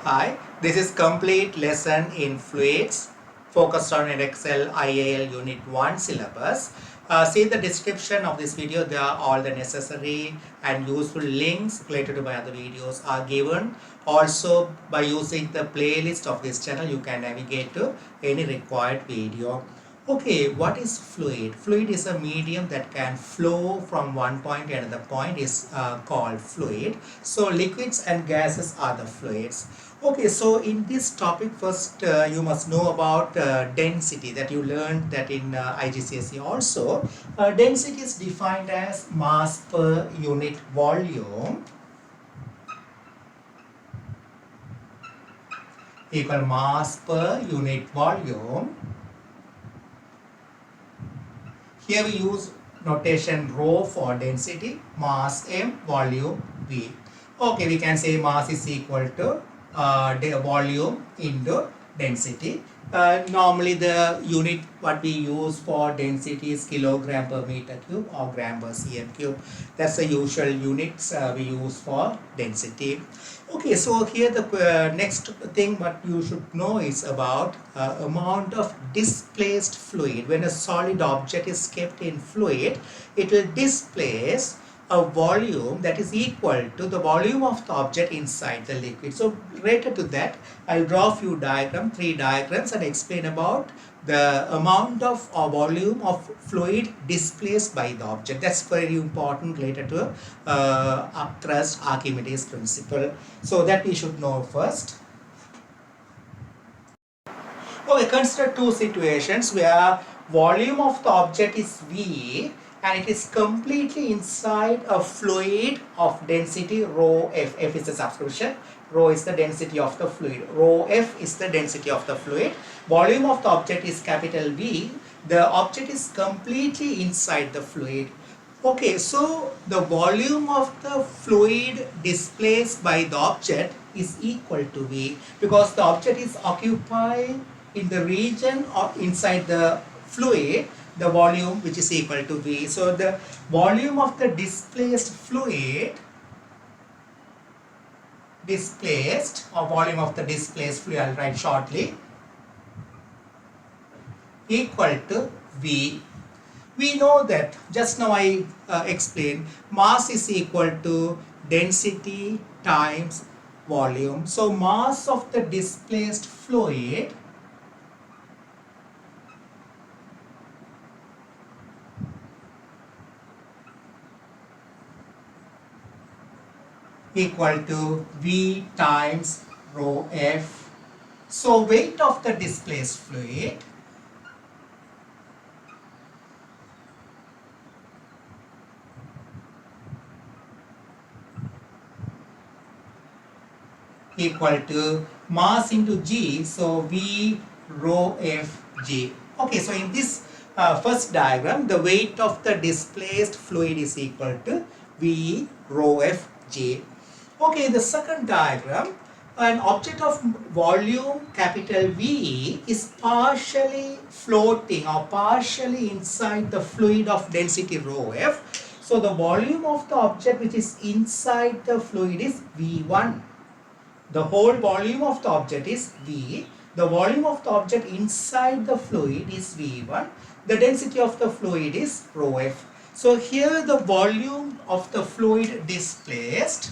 Hi, this is complete lesson in fluids focused on Edexcel IAL Unit 1 syllabus. See the description of this video, there are all the necessary and useful links related to my other videos are given. Also, by using the playlist of this channel, you can navigate to any required video. Okay, what is fluid? Fluid is a medium that can flow from one point to another point is called fluid. So liquids and gases are the fluids. Okay, so in this topic first you must know about density that you learned that in IGCSE also. Density is defined as mass per unit volume equal mass per unit volume. Here we use notation rho for density, mass m, volume v. Okay, we can say mass is equal to the volume into density. Normally the unit what we use for density is kilogram per meter cube or gram per cm cube. That's the usual units we use for density. Okay, so here the next thing what you should know is about amount of displaced fluid. When a solid object is kept in fluid, it will displace a volume that is equal to the volume of the object inside the liquid. So related to that, I'll draw a few diagrams, 3 diagrams, and explain about the amount of or volume of fluid displaced by the object. That's very important related to Upthrust Archimedes principle. So that we should know first. Okay, consider two situations where volume of the object is V and it is completely inside a fluid of density rho f. F is the subscription, rho is the density of the fluid, rho f is the density of the fluid. Volume of the object is capital V. The object is completely inside the fluid. Okay, so the volume of the fluid displaced by the object is equal to V because the object is occupied in the region or inside the fluid, the volume which is equal to V. So the volume of the displaced fluid, volume of the displaced fluid, I'll write shortly, equal to V. We know that just now I explained mass is equal to density times volume. So mass of the displaced fluid equal to V times rho f. So weight of the displaced fluid equal to mass into g, so V rho f g. Okay, so in this first diagram, the weight of the displaced fluid is equal to V rho f g. Okay, the second diagram, an object of volume capital V is partially floating or partially inside the fluid of density rho f. So the volume of the object which is inside the fluid is V1. The whole volume of the object is V. The volume of the object inside the fluid is V1. The density of the fluid is rho f. So here the volume of the fluid displaced,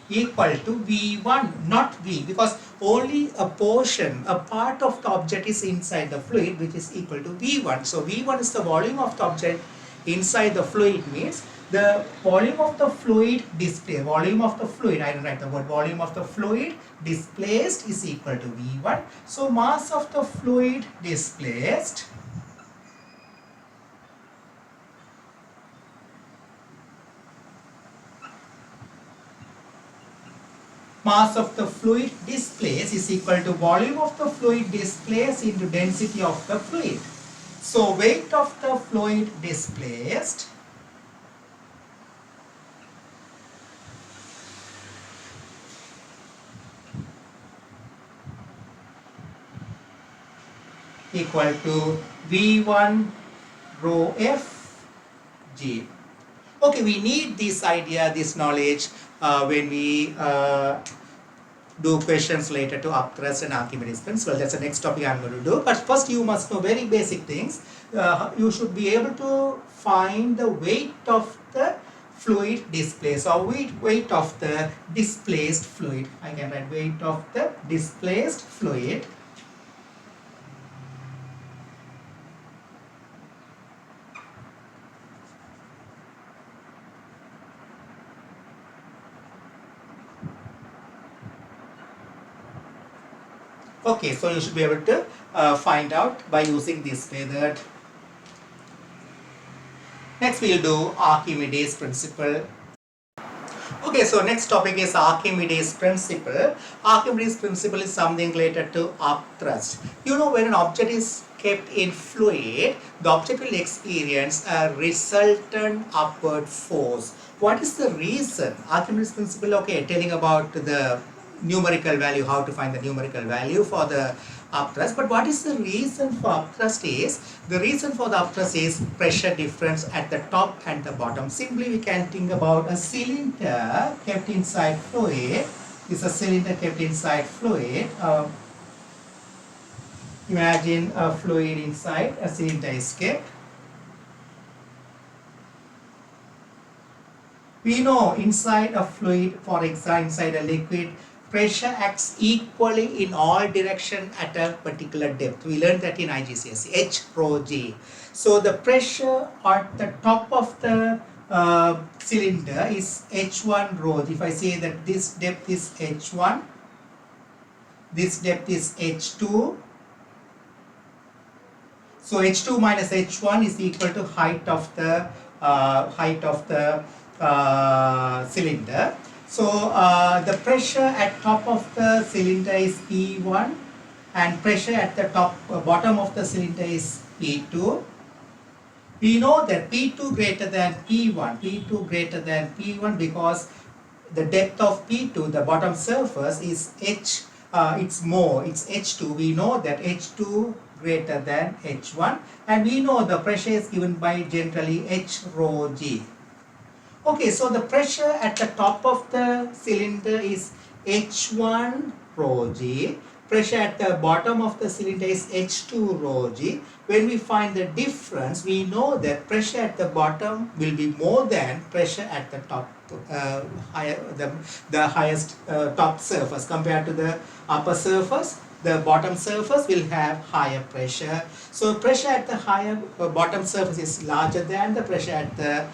equal to V1, not V, because only a portion, a part of the object is inside the fluid which is equal to V1. So V1 is the volume of the object inside the fluid, means the volume of the fluid displaced, I don't write the word volume of the fluid displaced is equal to V1. So mass of the fluid displaced is equal to volume of the fluid displaced into density of the fluid. So weight of the fluid displaced equal to V1 rho f g. Okay, we need this idea, this knowledge when we do questions related to upthrust and Archimedes principle. That's the next topic I'm going to do. But first you must know very basic things. You should be able to find the weight of the fluid displaced or weight of the displaced fluid. I can write weight of the displaced fluid. Okay, so you should be able to find out by using this method. Next we will do Archimedes principle. Okay, so next topic is Archimedes principle. Archimedes principle is something related to upthrust. You know, when an object is kept in fluid, the object will experience a resultant upward force. What is the reason? Archimedes principle, okay, telling about the numerical value, how to find the numerical value for the upthrust. But what is the reason for upthrust is, the reason for the upthrust is pressure difference at the top and the bottom. Simply we can think about a cylinder kept inside fluid. This is a cylinder kept inside fluid. Imagine a fluid inside, a cylinder is kept. We know inside a fluid, for example, inside a liquid, pressure acts equally in all directions at a particular depth. We learned that in IGCSE, H rho G. So the pressure at the top of the cylinder is H1 rho G. If I say that this depth is H1, this depth is H2. So H2 minus H1 is equal to height of the cylinder. So the pressure at top of the cylinder is P1 and pressure at the bottom of the cylinder is P2. We know that P2 greater than P1, P2 greater than P1 because the depth of P2, the bottom surface is it's H2. We know that H2 greater than H1 and we know the pressure is given by generally H rho G. Okay, so the pressure at the top of the cylinder is H1 rho G. Pressure at the bottom of the cylinder is H2 rho G. When we find the difference, we know that pressure at the bottom will be more than pressure at the top, the highest top surface compared to the upper surface. The bottom surface will have higher pressure. So pressure at the higher bottom surface is larger than the pressure at the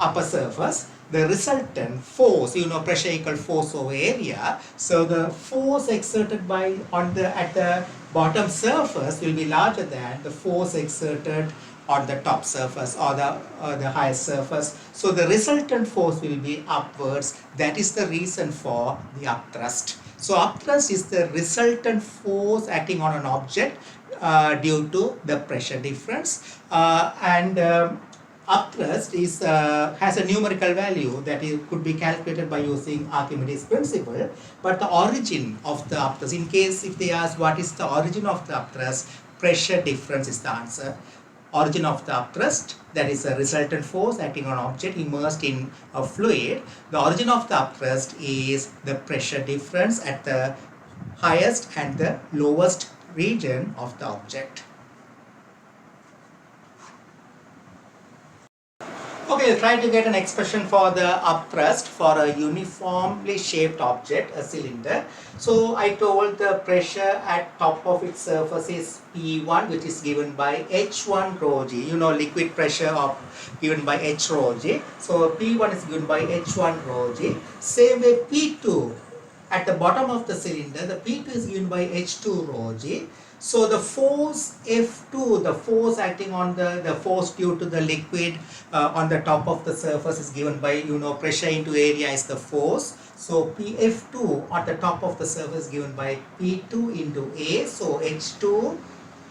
upper surface. The resultant force, you know, pressure equal force over area. So the force exerted at the bottom surface will be larger than the force exerted on the top surface or the highest surface. So the resultant force will be upwards. That is the reason for the upthrust. So upthrust is the resultant force acting on an object due to the pressure difference upthrust has a numerical value that could be calculated by using Archimedes principle, but the origin of the upthrust, in case if they ask what is the origin of the upthrust, pressure difference is the answer. Origin of the upthrust, that is a resultant force acting on object immersed in a fluid. The origin of the upthrust is the pressure difference at the highest and the lowest region of the object. Okay, we'll try to get an expression for the upthrust for a uniformly shaped object, a cylinder. So I told the pressure at top of its surface is P1, which is given by H1 rho G. You know, liquid pressure given by H rho G. So P1 is given by H1 rho G. Same way P2 at the bottom of the cylinder, the P2 is given by H2 rho G. So the force F2, the force acting on the force due to the liquid on the top of the surface is given by, you know, pressure into area is the force. So F2 on the top of the surface is given by P2 into A. So H2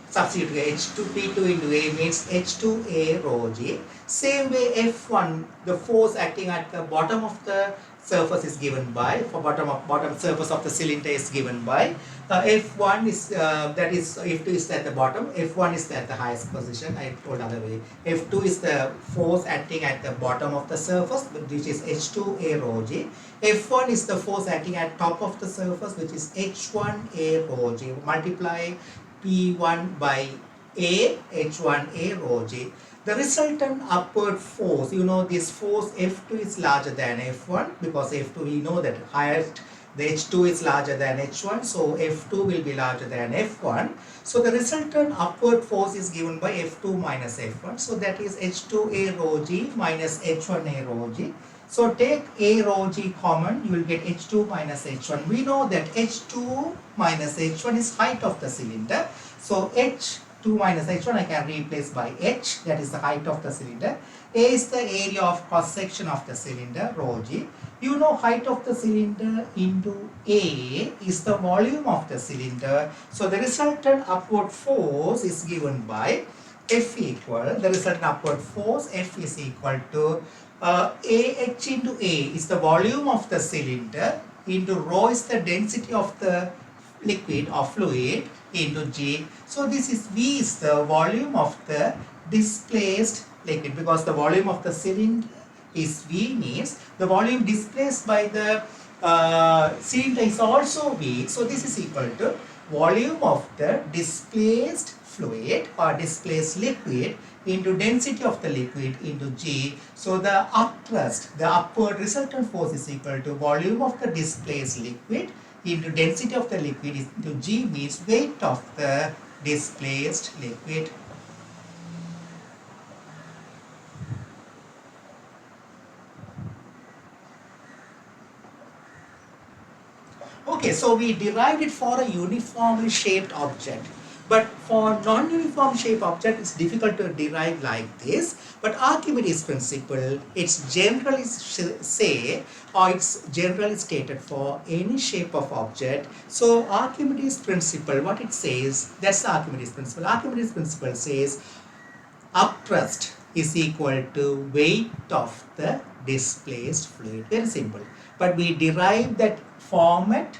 substitute H2 P2 into A means H2A rho G. Same way F1, the force acting at the bottom of the surface is given by, for bottom surface of the cylinder is given by, F1 is, that is, F2 is at the bottom, F1 is at the highest position, I told other way. F2 is the force acting at the bottom of the surface, which is H2A rho G. F1 is the force acting at top of the surface, which is H1A rho G. Multiply P1 by A, H1A rho G. The resultant upward force, you know this force F2 is larger than F1 because F2 we know that highest, the H2 is larger than H1, so F2 will be larger than F1. So the resultant upward force is given by F2 minus F1. So that is H2A rho G minus H1A rho G. So take A rho G common, you will get H2 minus H1. We know that H2 minus H1 is height of the cylinder. So H2 minus H1 I can replace by H, that is the height of the cylinder. A is the area of cross section of the cylinder, rho G. You know height of the cylinder into A is the volume of the cylinder. So the resultant upward force is given by F equal, the resultant upward force F is equal to AH into A is the volume of the cylinder into rho is the density of the liquid or fluid into G. So this is V is the volume of the displaced liquid, because the volume of the cylinder is V means the volume displaced by the cylinder is also V. So this is equal to volume of the displaced fluid or displaced liquid into density of the liquid into G. So the upthrust, the upward resultant force is equal to volume of the displaced liquid into density of the liquid into G means weight of the displaced liquid. Okay, so we derived it for a uniformly shaped object. But for non-uniform shaped object, it's difficult to derive like this. But Archimedes principle, it's generally generally stated for any shape of object. So Archimedes principle, what it says, that's the Archimedes principle. Archimedes principle says upthrust is equal to weight of the displaced fluid. Very simple. But we derive that format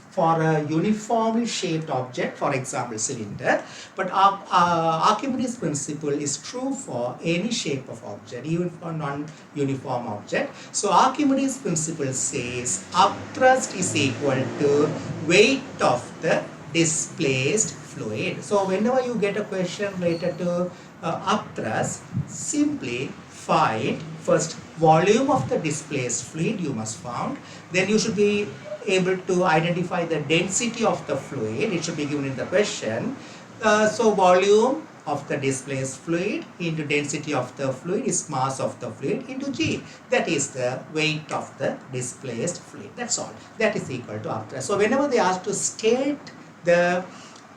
for a uniformly shaped object, for example cylinder, but Archimedes principle is true for any shape of object, even for non-uniform object. So Archimedes principle says upthrust is equal to weight of the displaced fluid. So whenever you get a question related to upthrust, simply find first volume of the displaced fluid you must found, then you should be able to identify the density of the fluid. It should be given in the question. So volume of the displaced fluid into density of the fluid is mass of the fluid into G. That is the weight of the displaced fluid. That's all. That is equal to upthrust. So whenever they ask to state the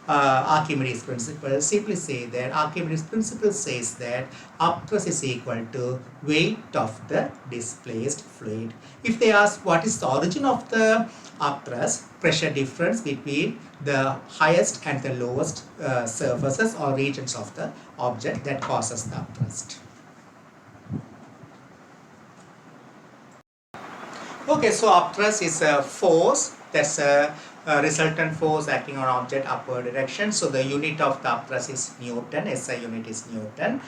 Archimedes principle, simply say that Archimedes principle says that upthrust is equal to weight of the displaced fluid. If they ask what is the origin of the upthrust, pressure difference between the highest and the lowest surfaces or regions of the object that causes the upthrust. Okay, so upthrust is a force, that's a resultant force acting on object upward direction. So the unit of the upthrust is Newton, SI unit is Newton.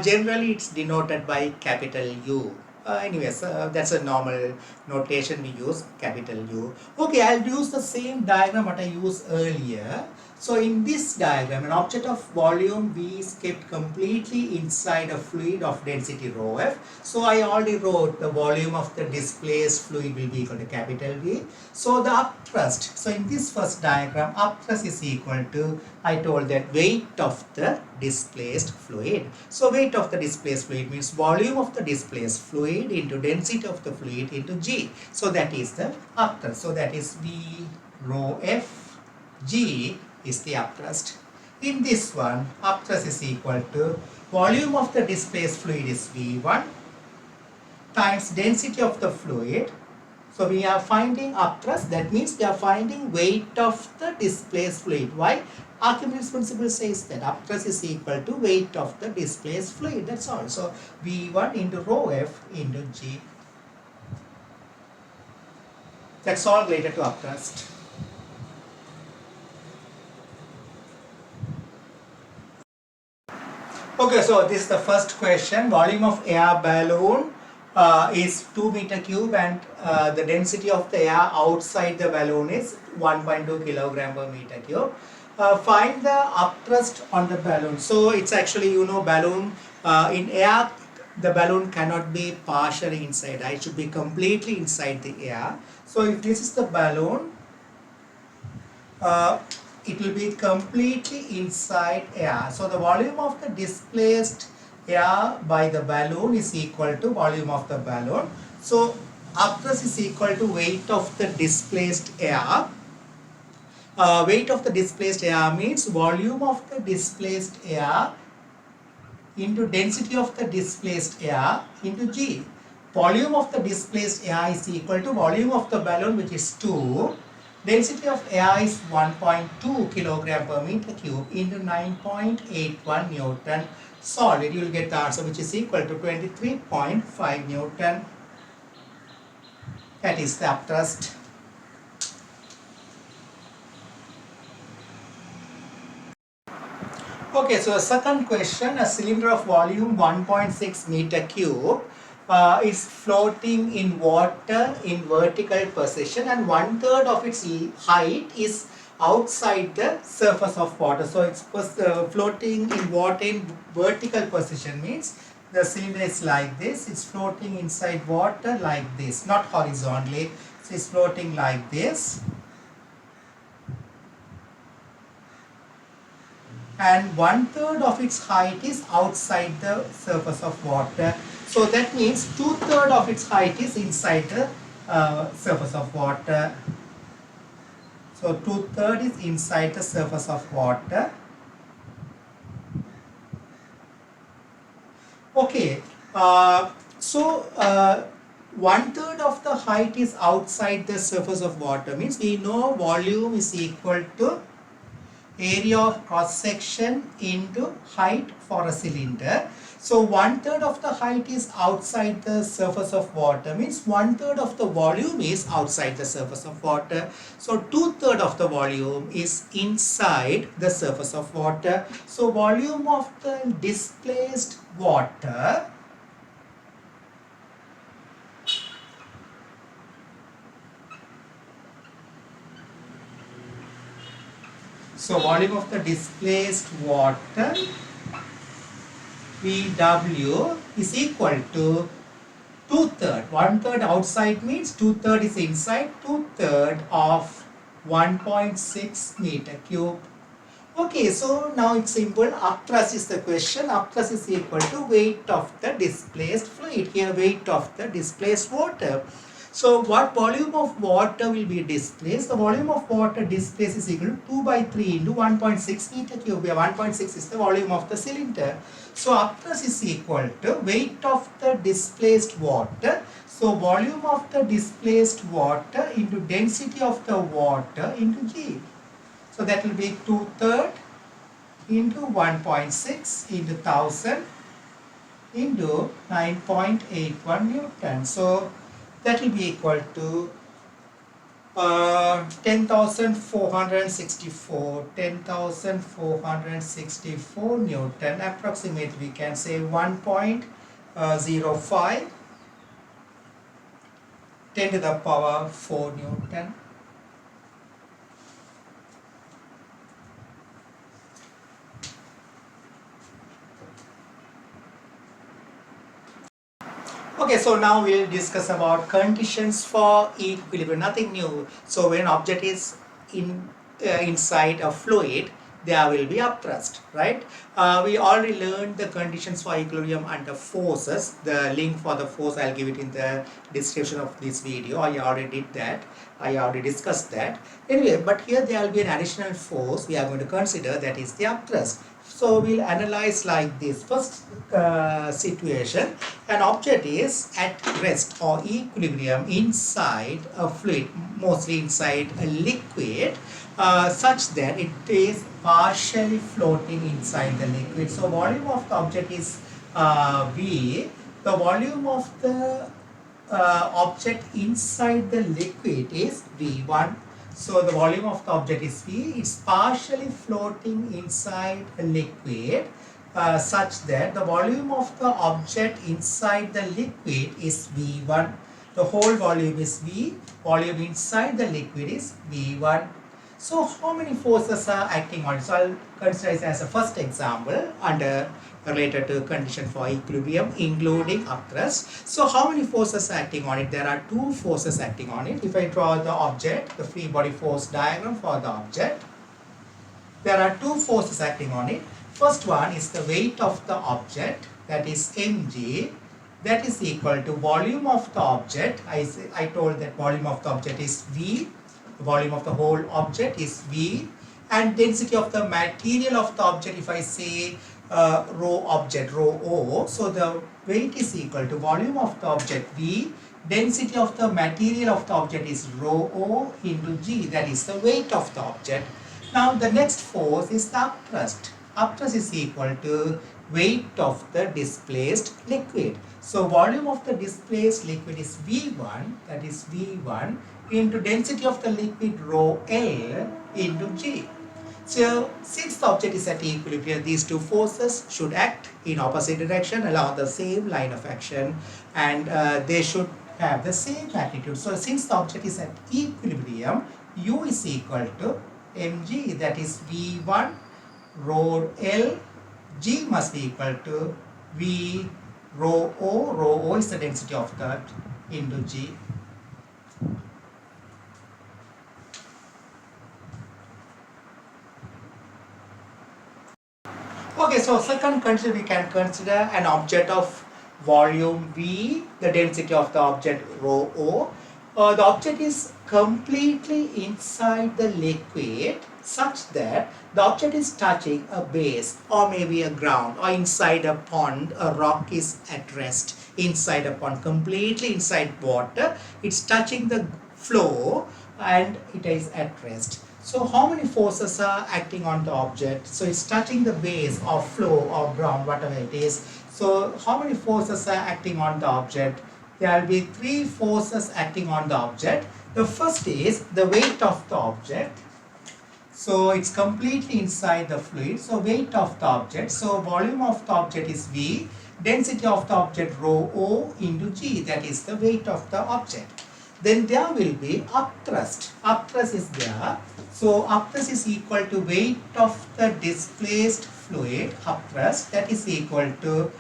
Generally it's denoted by capital U. Anyways, that's a normal notation we use, capital U. Okay, I'll use the same diagram what I used earlier. So in this diagram, an object of volume V is kept completely inside a fluid of density rho F. So I already wrote the volume of the displaced fluid will be equal to capital V. So the upthrust, so in this first diagram, upthrust is equal to, I told that weight of the displaced fluid. So weight of the displaced fluid means volume of the displaced fluid into density of the fluid into G. So that is the upthrust. So that is V rho F G is the upthrust. In this one, upthrust is equal to volume of the displaced fluid is V1 times density of the fluid. So we are finding upthrust, that means we are finding weight of the displaced fluid. Why? Archimedes principle says that upthrust is equal to weight of the displaced fluid, that's all. So V1 into rho F into G. That's all related to upthrust. Okay, so this is the first question. Volume of air balloon is 2 meter cube, and the density of the air outside the balloon is 1.2 kilogram per meter cube. Find the upthrust on the balloon. So it's actually, balloon in air, the balloon cannot be partially inside. It should be completely inside the air. So if this is the balloon, it will be completely inside air. So the volume of the displaced air by the balloon is equal to volume of the balloon. So upthrust is equal to weight of the displaced air. Weight of the displaced air means volume of the displaced air into density of the displaced air into G. Volume of the displaced air is equal to volume of the balloon, which is 2. Density of air is 1.2 kilogram per meter cube into 9.81 Newton. Solve it, you will get the answer, which is equal to 23.5 Newton. That is the upthrust. Okay, so the second question, a cylinder of volume 1.6 meter cube is floating in water in vertical position, and 1/3 of its height is outside the surface of water. So it's floating in water in vertical position, means the cylinder is like this, it's floating inside water like this, not horizontally. So it's floating like this, and 1/3 of its height is outside the surface of water. So that means 2/3 of its height is inside the surface of water. So 2/3 is inside the surface of water. Okay, so 1/3 of the height is outside the surface of water, means we know volume is equal to area of cross section into height for a cylinder. So 1/3 of the height is outside the surface of water, means 1/3 of the volume is outside the surface of water. So 2/3 of the volume is inside the surface of water. So volume of the displaced water displaced water VW is equal to 2/3. 1/3 outside means 2/3 is inside, 2/3 of 1.6 meter cube. Okay, so now it's simple. Upthrust is the question. Upthrust is equal to weight of the displaced fluid. Here, weight of the displaced water. So what volume of water will be displaced? The volume of water displaced is equal to 2/3 into 1.6 meter cube, where 1.6 is the volume of the cylinder. So upthrust is equal to weight of the displaced water. So volume of the displaced water into density of the water into G. So that will be 2/3 into 1.6 into 1000 into 9.81 Newton. So that will be equal to 10,464 Newton. Approximately we can say 1.05 10 to the power 4 Newton. Okay, so now we'll discuss about conditions for equilibrium. Nothing new. So when object is inside a fluid, there will be upthrust, right? We already learned the conditions for equilibrium under forces. The link for the force I'll give it in the description of this video. I already did that. I already discussed that. Anyway, but here there will be an additional force we are going to consider, that is the upthrust. So we'll analyze like this. First situation, an object is at rest or equilibrium inside a fluid, mostly inside a liquid, such that it is partially floating inside the liquid. So volume of the object is V. The volume of the object inside the liquid is V1. So the volume of the object is V. It's partially floating inside a liquid such that the volume of the object inside the liquid is V1. The whole volume is V. Volume inside the liquid is V1. So how many forces are acting on it? So I'll consider it as a first example under related to condition for equilibrium, including upthrust. So how many forces are acting on it? There are two forces acting on it. If I draw the object, the free body force diagram for the object, there are two forces acting on it. First one is the weight of the object, that is mg, that is equal to volume of the object. I told that volume of the object is V. The volume of the whole object is V, and density of the material of the object, if I say rho object, rho O, so the weight is equal to volume of the object V, density of the material of the object is rho O into G, that is the weight of the object. Now the next force is the upthrust. Upthrust is equal to weight of the displaced liquid. So volume of the displaced liquid is V1, that is V1 into density of the liquid rho L into G. So since the object is at equilibrium, these two forces should act in opposite direction along the same line of action, and they should have the same magnitude. So since the object is at equilibrium, U is equal to mg, that is V1 rho L. G must be equal to V rho O. Rho O is the density of that into G. Okay, so second condition, we can consider an object of volume V, the density of the object rho O. The object is completely inside the liquid such that the object is touching a base or maybe a ground, or inside a pond, a rock is at rest inside a pond, completely inside water. It's touching the floor and it is at rest. So how many forces are acting on the object? So it's touching the base or floor or ground, whatever it is. So how many forces are acting on the object? There will be three forces acting on the object. The first is the weight of the object. So it's completely inside the fluid. So weight of the object. So volume of the object is V. Density of the object rho O into G. That is the weight of the object. Then there will be upthrust. Upthrust is there. So upthrust is equal to weight of the displaced fluid, upthrust, that is equal to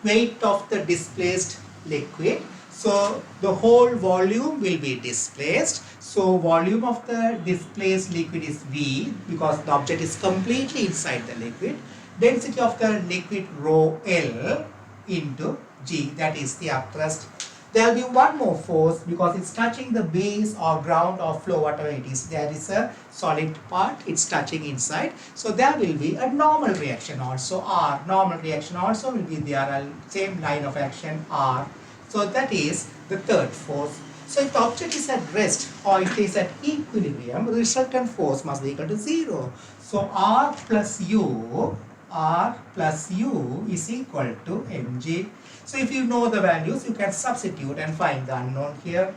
weight of the displaced liquid. So the whole volume will be displaced. So volume of the displaced liquid is V, because the object is completely inside the liquid. Density of the liquid rho L into G, that is the upthrust. There will be one more force because it's touching the base or ground or flow, whatever it is. There is a solid part, it's touching inside. So there will be a normal reaction also, R. Normal reaction also will be there, same line of action, R. So that is the third force. So if the object is at rest or it is at equilibrium, the resultant force must be equal to 0. So R plus U is equal to mg. So if you know the values, you can substitute and find the unknown here.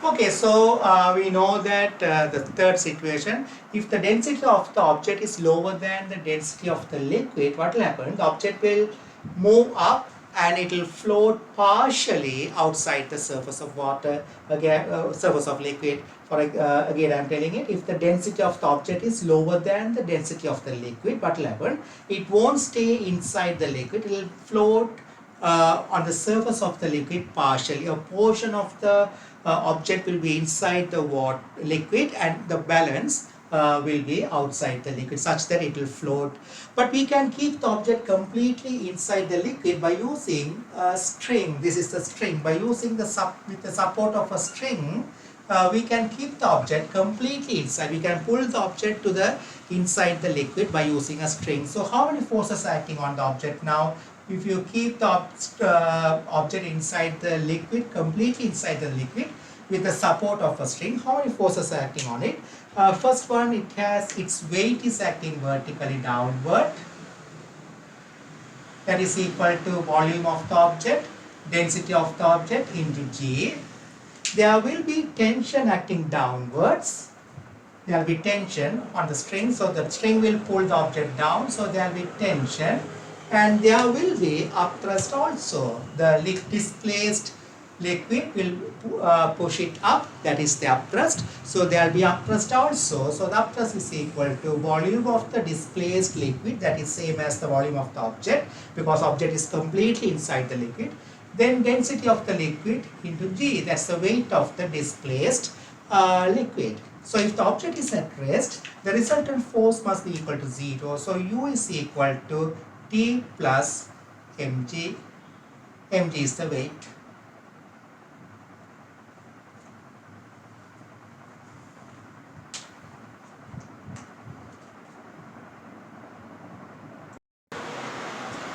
Okay, so we know that the third situation, if the density of the object is lower than the density of the liquid, what will happen? The object will move up and it will float partially outside the surface of water, again surface of liquid. Again I am telling it, if the density of the object is lower than the density of the liquid, what will happen? It won't stay inside the liquid, it will float on the surface of the liquid partially. A portion of the object will be inside the liquid and the balance will be outside the liquid such that it will float. But we can keep the object completely inside the liquid by using a string. This is the string. By using with the support of a string, we can keep the object completely inside. We can pull the object to the inside the liquid by using a string. So how many forces are acting on the object now? If you keep the object inside the liquid, completely inside the liquid with the support of a string, how many forces are acting on it? First one, its weight is acting vertically downward. That is equal to volume of the object, density of the object into G. There will be tension acting downwards. There will be tension on the string, so the string will pull the object down, so there will be tension, and there will be upthrust also. The displaced liquid will push it up, that is the upthrust, so there will be upthrust also. So the upthrust is equal to volume of the displaced liquid, that is same as the volume of the object, because object is completely inside the liquid. Then density of the liquid into G, that's the weight of the displaced liquid. So if the object is at rest, the resultant force must be equal to 0. So U is equal to T plus mg. Mg is the weight.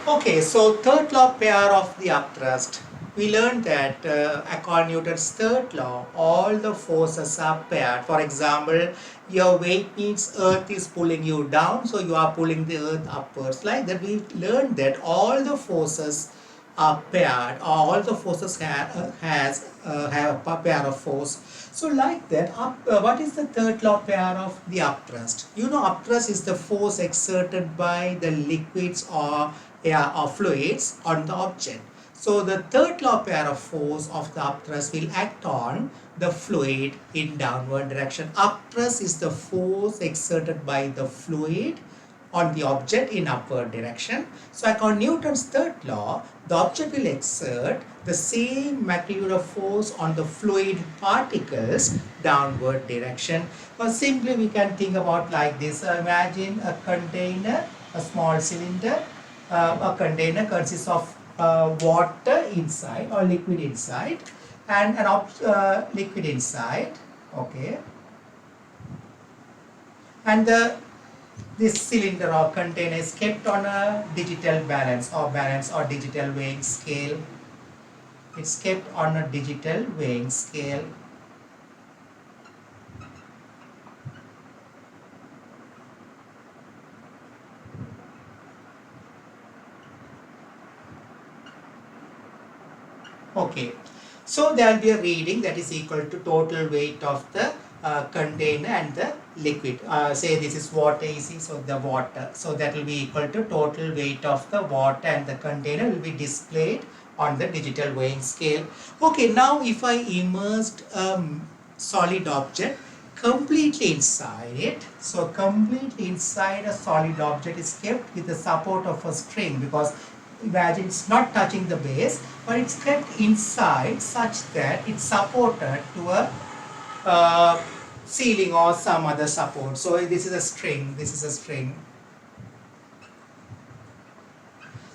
Okay, so third law pair of the upthrust. We learned that according to Newton's third law, all the forces are paired. For example, your weight means earth is pulling you down, so you are pulling the earth upwards. Like that, we learned that all the forces are paired, or all the forces have a pair of force. So like that, what is the third law pair of the upthrust? You know, upthrust is the force exerted by the liquids or air or fluids on the object. So the third law pair of force of the upthrust will act on the fluid in downward direction. Upthrust is the force exerted by the fluid on the object in upward direction. So according to Newton's third law, the object will exert the same magnitude of force on the fluid particles downward direction. Or simply we can think about like this. Imagine a container, a small cylinder. A container consists of water inside or liquid inside and an liquid inside, okay, and this cylinder or container is kept on a digital balance or digital weighing scale. It's kept on a digital weighing scale. Okay, so there will be a reading that is equal to total weight of the container and the liquid. Say this is water easy, so the water. So that will be equal to total weight of the water and the container will be displayed on the digital weighing scale. Okay, now if I immersed a solid object completely inside it, so completely inside a solid object is kept with the support of a string, because imagine it's not touching the base, but it's kept inside such that it's supported to a ceiling or some other support. So this is a string, this is a string.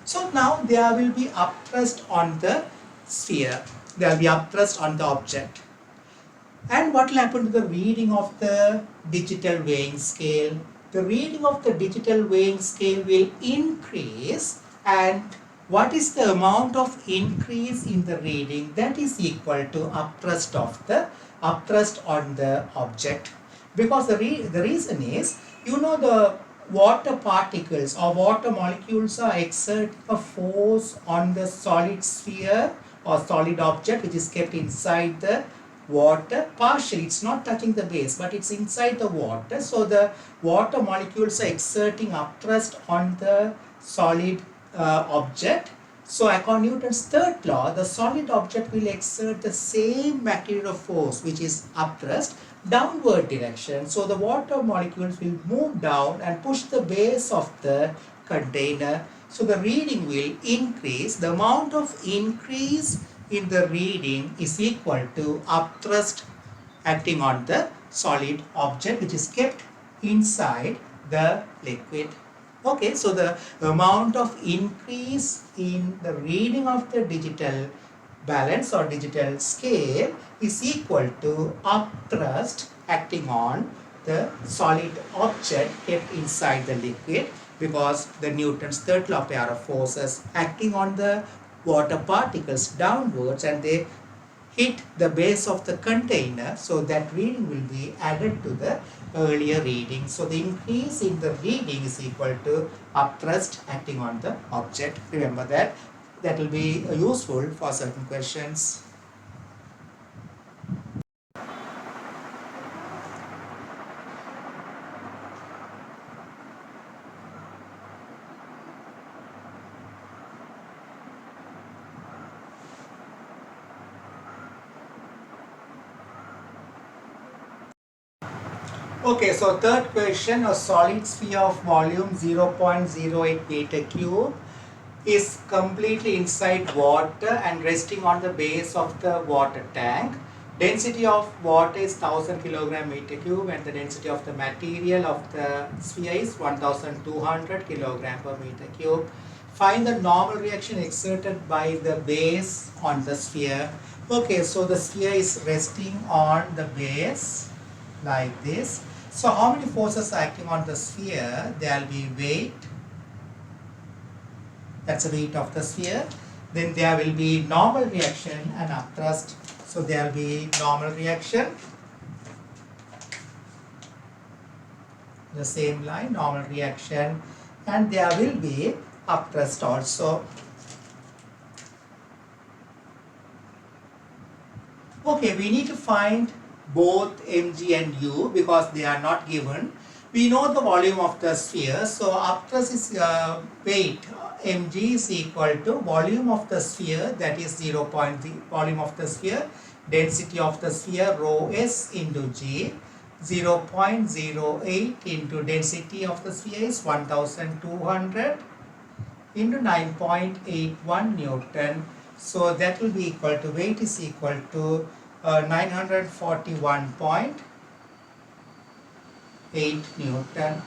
So now there will be upthrust on the sphere, there will be upthrust on the object. And what will happen to the reading of the digital weighing scale? The reading of the digital weighing scale will increase, and what is the amount of increase in the reading? That is equal to upthrust on the object. Because the reason is, you know, the water particles or water molecules are exerting a force on the solid sphere or solid object which is kept inside the water partially. It's not touching the base, but it's inside the water. So the water molecules are exerting upthrust on the solid object. So according to Newton's third law, the solid object will exert the same magnitude of force, which is upthrust, downward direction. So the water molecules will move down and push the base of the container. So the reading will increase. The amount of increase in the reading is equal to upthrust acting on the solid object which is kept inside the liquid. Okay, so the amount of increase in the reading of the digital balance or digital scale is equal to upthrust acting on the solid object kept inside the liquid, because the Newton's third law pair of forces acting on the water particles downwards, and they hit the base of the container, so that reading will be added to the earlier reading. So the increase in the reading is equal to upthrust acting on the object. Remember that. That will be useful for certain questions. Okay, so third question, a solid sphere of volume 0.08 meter cube is completely inside water and resting on the base of the water tank. Density of water is 1000 kilogram meter cube, and the density of the material of the sphere is 1200 kilogram per meter cube. Find the normal reaction exerted by the base on the sphere. Okay, so the sphere is resting on the base like this. So how many forces are acting on the sphere? There will be weight, that's the weight of the sphere. Then there will be normal reaction and upthrust. So there will be normal reaction, the same line, normal reaction, and there will be upthrust also. Okay, we need to find both mg and u because they are not given. We know the volume of the sphere, so upthrust is weight mg is equal to volume of the sphere, that is 0. Volume of the sphere, density of the sphere rho s into g. 0.08 into density of the sphere is 1200 into 9.81 Newton. So that will be equal to, weight is equal to 941.8 Newton.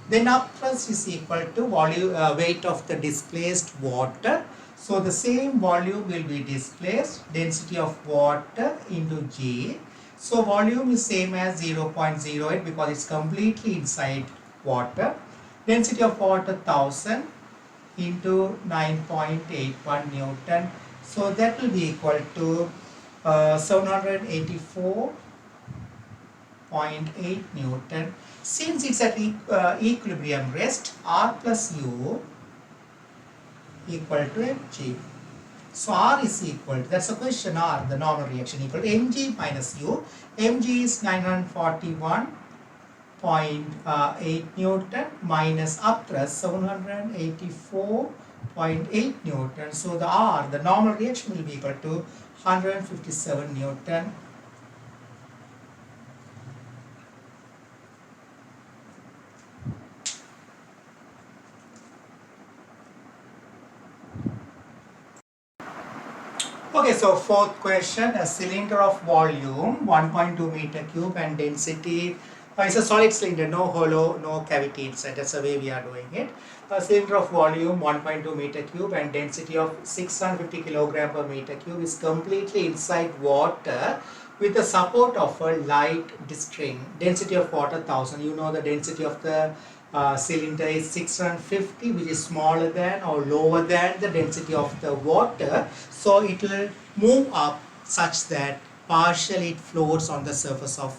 Then upthrust is equal to volume, weight of the displaced water. So the same volume will be displaced, density of water into G. So volume is same as 0.08 because it's completely inside water. Density of water 1000 into 9.81 Newton. So that will be equal to 784.8 Newton. Since it's at equilibrium rest, R plus U equal to mg. So R is equal to, that's a question R, the normal reaction, equal to mg minus U. mg is 941.8 Newton minus upthrust 784.8 Newton. So the R, the normal reaction, will be equal to 157 Newton. Okay, so fourth question, a cylinder of volume 1.2 meter cube and density, it's a solid cylinder, no hollow, no cavity inside, that's the way we are doing it. A cylinder of volume 1.2 meter cube and density of 650 kilogram per meter cube is completely inside water with the support of a light string. Density of water 1000, you know the density of the cylinder is 650, which is smaller than or lower than the density of the water. So it will move up such that partially it floats on the surface of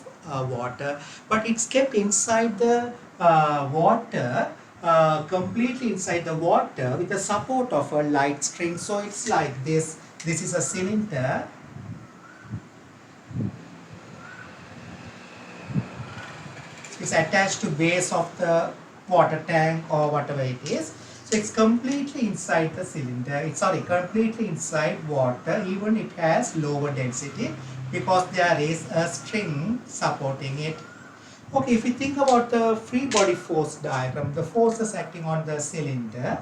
water, but it's kept inside the water, completely inside the water with the support of a light string. So it's like this. This is a cylinder. It's attached to base of the water tank or whatever it is. So it's completely inside the cylinder. It's completely inside water, even it has lower density because there is a string supporting it. Okay, if we think about the free body force diagram, the forces acting on the cylinder.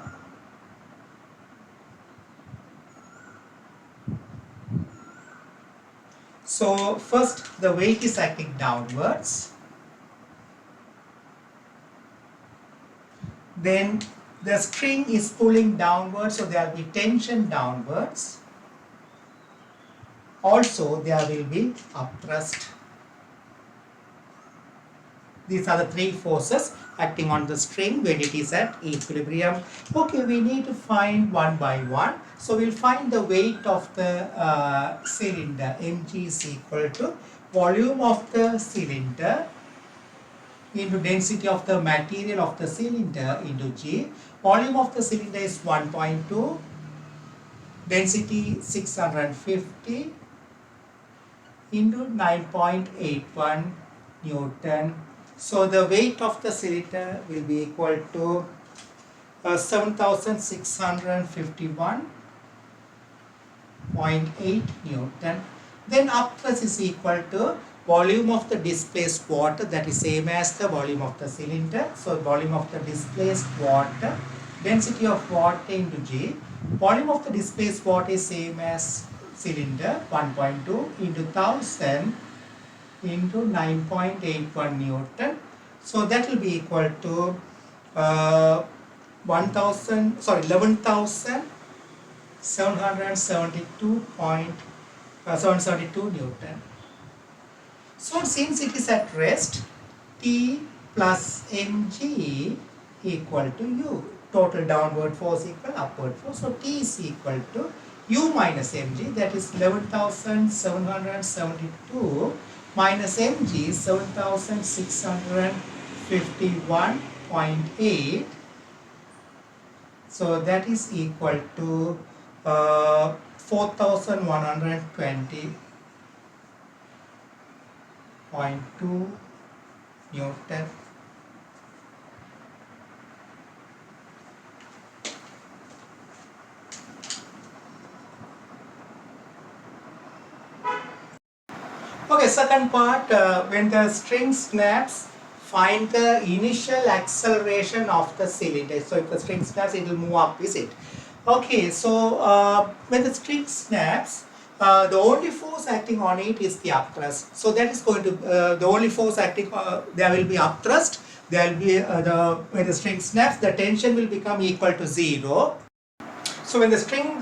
So first the weight is acting downwards. then the string is pulling downwards, so there will be tension downwards. Also there will be upthrust. These are the three forces acting on the string when it is at equilibrium. Okay, we need to find one by one. So we'll find the weight of the cylinder. Mg is equal to volume of the cylinder into density of the material of the cylinder into G. Volume of the cylinder is 1.2, density 650 into 9.81 Newton. So the weight of the cylinder will be equal to 7651.8 Newton. Then upthrust is equal to volume of the displaced water, that is same as the volume of the cylinder. So volume of the displaced water, density of water into G. Volume of the displaced water is same as cylinder, 1.2 into 1000 into 9.81 Newton. So that will be equal to 11,772 Newton. So since it is at rest, T plus mg equal to U. Total downward force equal upward force. So T is equal to U minus mg, that is 11,772 minus mg is 7,651.8. So that is equal to 4,120.2 Newton. Okay, second part, when the string snaps, find the initial acceleration of the cylinder. So if the string snaps, it will move up, is it? Okay, so when the string snaps, the only force acting on it is the upthrust. So that is going to, the only force acting, there will be upthrust, there will be, when the string snaps, the tension will become equal to 0. So when the string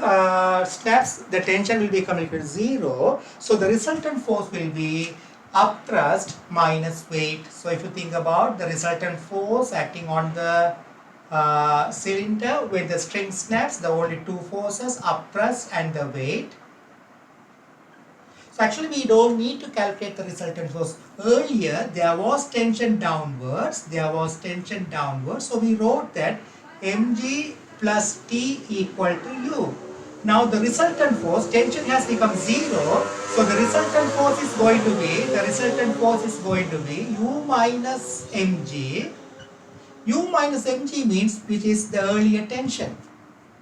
snaps, the tension will become equal to 0. So the resultant force will be upthrust minus weight. So if you think about the resultant force acting on the cylinder, when the string snaps, the only two forces, upthrust and the weight. So actually we don't need to calculate the resultant force. Earlier there was tension downwards, so we wrote that mg plus T equal to U. Now the resultant force, tension has become 0, so the resultant force is going to be, U minus mg. U minus mg means which is the earlier tension.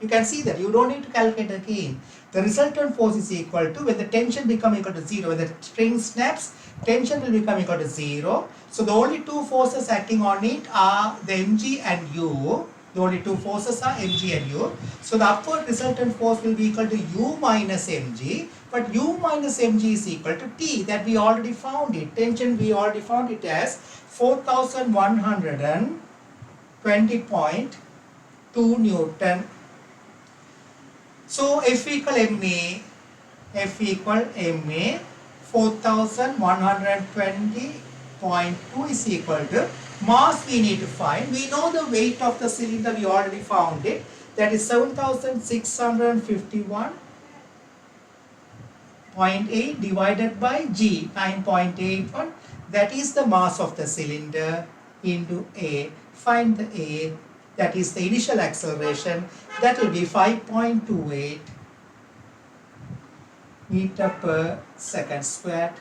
You can see that, you don't need to calculate again. The resultant force is equal to, when the tension become equal to 0, when the string snaps, tension will become equal to 0. So the only two forces acting on it are the mg and U. The only two forces are mg and U. So the upward resultant force will be equal to U minus mg. But U minus mg is equal to T, that we already found it. Tension we already found it as 4,120.2 Newton. So F equal MA, 4,120.2 is equal to mass we need to find. We know the weight of the cylinder, we already found it. That is 7,651.8 divided by G, 9.81. That is the mass of the cylinder into A. Find the A, that is the initial acceleration. That will be 5.28 meter per second squared.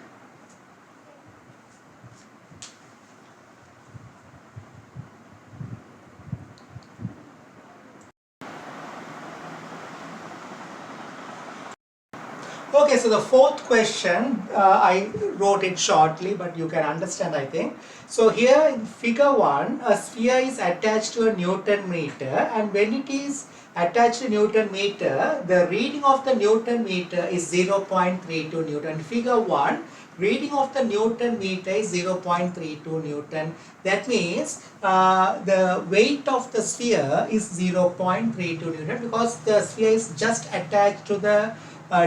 Okay, so the fourth question, I wrote it shortly, but you can understand, I think. So here in figure 1, a sphere is attached to a Newton meter, and when it is attached to Newton meter, the reading of the Newton meter is 0.32 Newton. Figure 1, reading of the Newton meter is 0.32 Newton. That means the weight of the sphere is 0.32 Newton because the sphere is just attached to the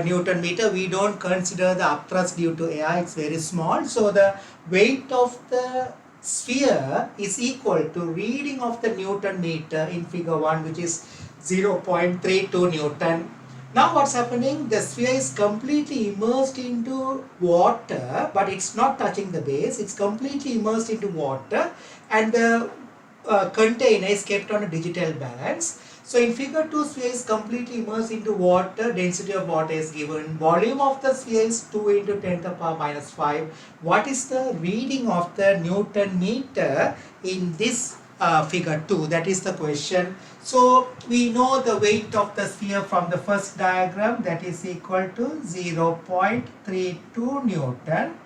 Newton meter. We don't consider the upthrust due to air, it's very small. So the weight of the sphere is equal to reading of the Newton meter in figure 1, which is 0.32 Newton. Now what's happening? The sphere is completely immersed into water, but it's not touching the base. It's completely immersed into water, and the container is kept on a digital balance. So in figure 2, sphere is completely immersed into water. Density of water is given. Volume of the sphere is 2 into 10 to the power minus 5. What is the reading of the Newton meter in this figure 2? That is the question. So we know the weight of the sphere from the first diagram, that is equal to 0.32 Newton.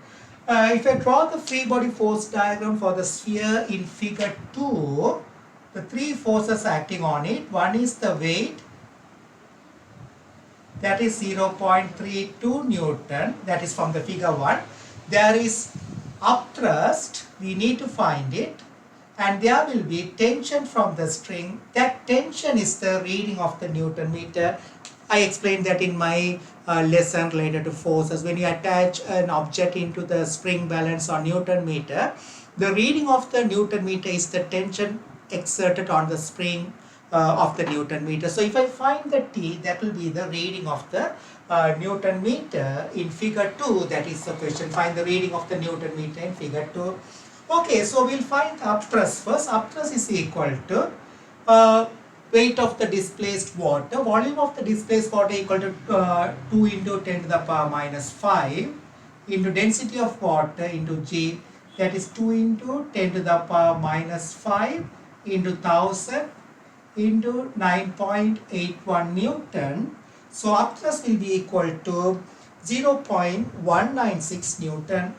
If I draw the free body force diagram for the sphere in figure 2, the three forces acting on it. One is the weight, that is 0.32 Newton, that is from the figure 1. There is upthrust, we need to find it, and there will be tension from the string. That tension is the reading of the Newton meter. I explained that in my lesson related to forces. When you attach an object into the spring balance or Newton meter, the reading of the Newton meter is the tension exerted on the spring of the Newton meter. So if I find the T, that will be the reading of the Newton meter in figure 2. That is the question. Find the reading of the Newton meter in figure 2. Okay, so we'll find the upthrust first. Upthrust is equal to weight of the displaced water. Volume of the displaced water equal to 2 into 10 to the power minus 5 into density of water into G. That is 2 into 10 to the power minus 5 into 1000 into 9.81 Newton. So upthrust will be equal to 0.196 Newton.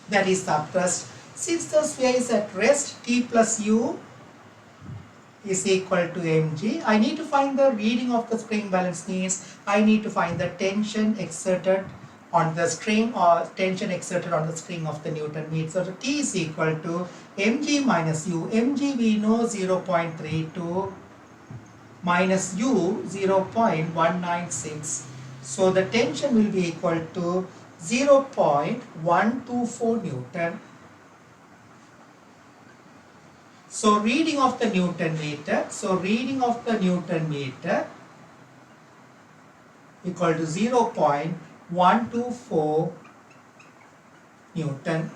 That is the upthrust. Since the sphere is at rest, T plus U is equal to mg. I need to find the reading of the spring balance, means I need to find the tension exerted on the string or tension exerted on the string of the Newton meter. So the T is equal to mg minus u. Mg we know 0.32 minus u 0.196. So the tension will be equal to 0.124 Newton. So reading of the Newton meter, equal to 0.124 Newton.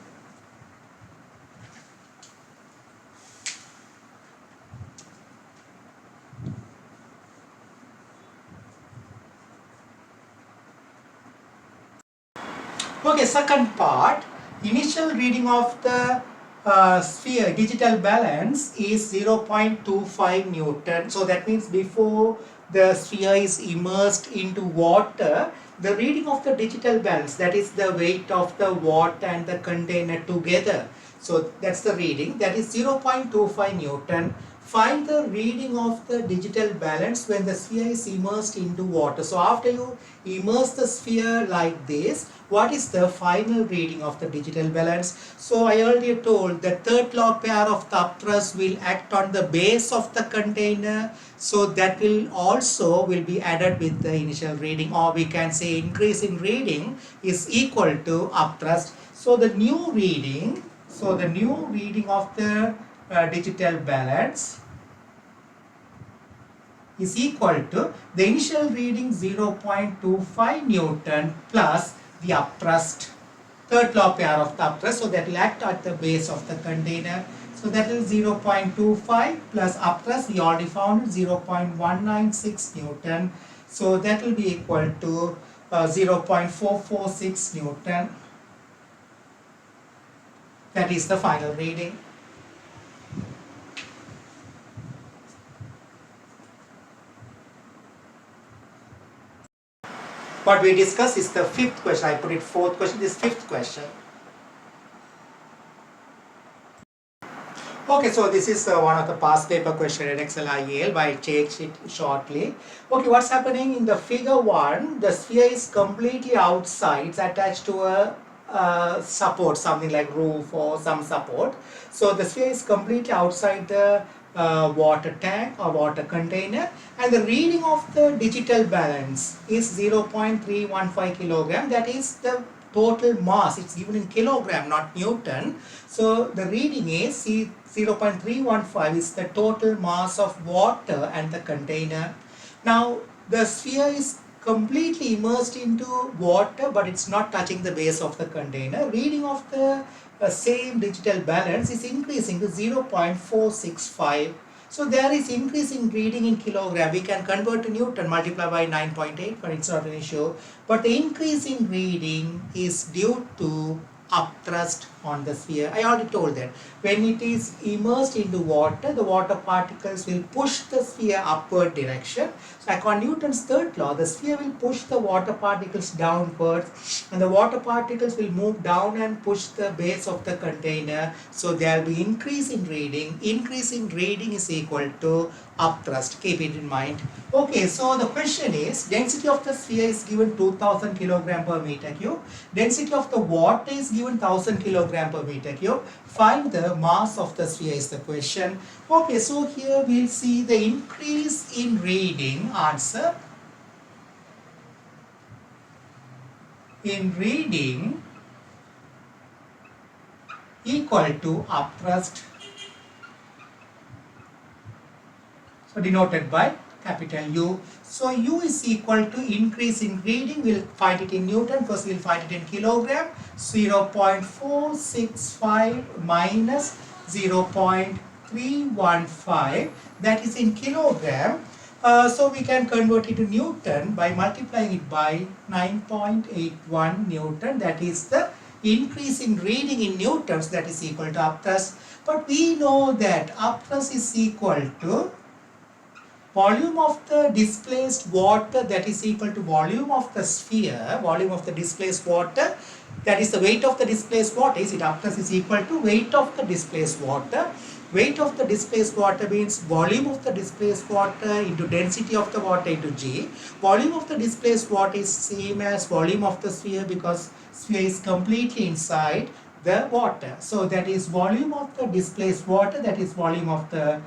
Okay, second part, initial reading of the sphere digital balance is 0.25 Newton. So that means before the sphere is immersed into water, the reading of the digital balance, that is the weight of the water and the container together. So that's the reading, that is 0.25 Newton. Find the reading of the digital balance when the sphere is immersed into water. So after you immerse the sphere like this, what is the final reading of the digital balance? So I earlier told the third law pair of the upthrust will act on the base of the container. So that will also be added with the initial reading, or we can say increase in reading is equal to upthrust. So the new reading of the digital balance is equal to the initial reading 0.25 Newton plus the upthrust, third law pair of the upthrust, so that will act at the base of the container. So that is 0.25 plus upthrust, we already found 0.196 Newton. So that will be equal to 0.446 Newton. That is the final reading. What we discussed is the fifth question. I put it fourth question, this fifth question. Okay, so this is one of the past paper question at Edexcel IAL, but I changed it shortly. Okay, what's happening in the figure 1, the sphere is completely outside, it's attached to a support, something like roof or some support. So the sphere is completely outside the water tank or water container, and the reading of the digital balance is 0.315 kilogram. That is the total mass. It's given in kilogram, not Newton. So the reading is 0.315 is the total mass of water and the container. Now the sphere is completely immersed into water, but it's not touching the base of the container. Reading of the same digital balance is increasing to 0.465. So there is increasing reading in kilogram. We can convert to Newton, multiply by 9.8, but it's not an issue. But the increase in reading is due to upthrust on the sphere. I already told that when it is immersed into water, the water particles will push the sphere upward direction. So according to Newton's third law, the sphere will push the water particles downwards, and the water particles will move down and push the base of the container. So there will be increase in reading. Increase in reading is equal to upthrust. Keep it in mind. Okay, so the question is, density of the sphere is given 2000 kilogram per meter cube. Density of the water is given 1000 kilogram per meter cube. Find the mass of the sphere is the question. Okay, so here we'll see the increase in reading. Answer in reading equal to upthrust. So denoted by capital U. So U is equal to increase in reading. We'll find it in Newton. First we'll find it in kilogram. 0.465 minus 0.315. That is in kilogram. So we can convert it to Newton by multiplying it by 9.81 Newton. That is the increase in reading in newtons, that is equal to upthrust. But we know that upthrust is equal to volume of the displaced water, that is equal to volume of the sphere, volume of the displaced water, that is the weight of the displaced water. Is it upthrust is equal to weight of the displaced water. Weight of the displaced water means volume of the displaced water into density of the water into G. Volume of the displaced water is same as volume of the sphere because sphere is completely inside the water. So that is volume of the displaced water, that is volume of the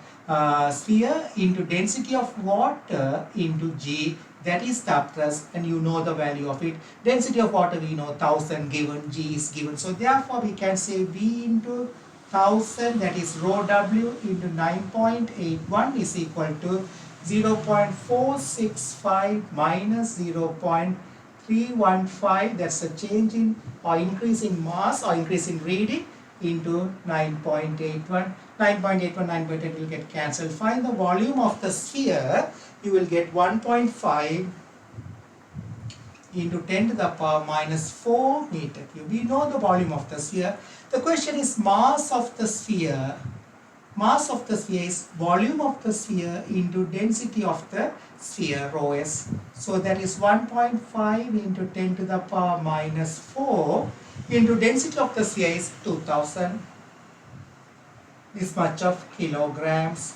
sphere into density of water into G, that is the upthrust, and you know the value of it. Density of water we know 1000 given, G is given. So therefore we can say V into 1000, that is rho W into 9.81 is equal to 0.465 minus 0.315. That's the change in or increase in mass or increase in reading into 9.81. 9.81 will get cancelled. Find the volume of the sphere. You will get 1.5 into 10 to the power minus 4 meter cube. We know the volume of the sphere. The question is mass of the sphere. Mass of the sphere is volume of the sphere into density of the sphere, rho s. So that is 1.5 into 10 to the power minus 4 into density of the sphere is 2000. This much of kilograms.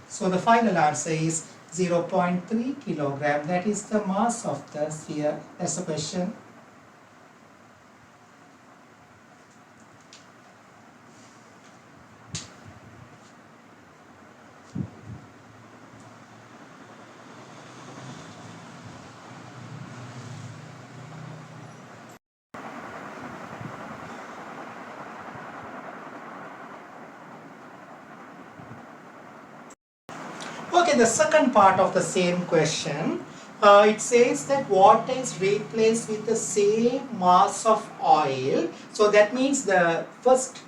So the final answer is 0.3 kilogram. That is the mass of the sphere. That's the question. Okay, the second part of the same question, it says that water is replaced with the same mass of oil. So that means the first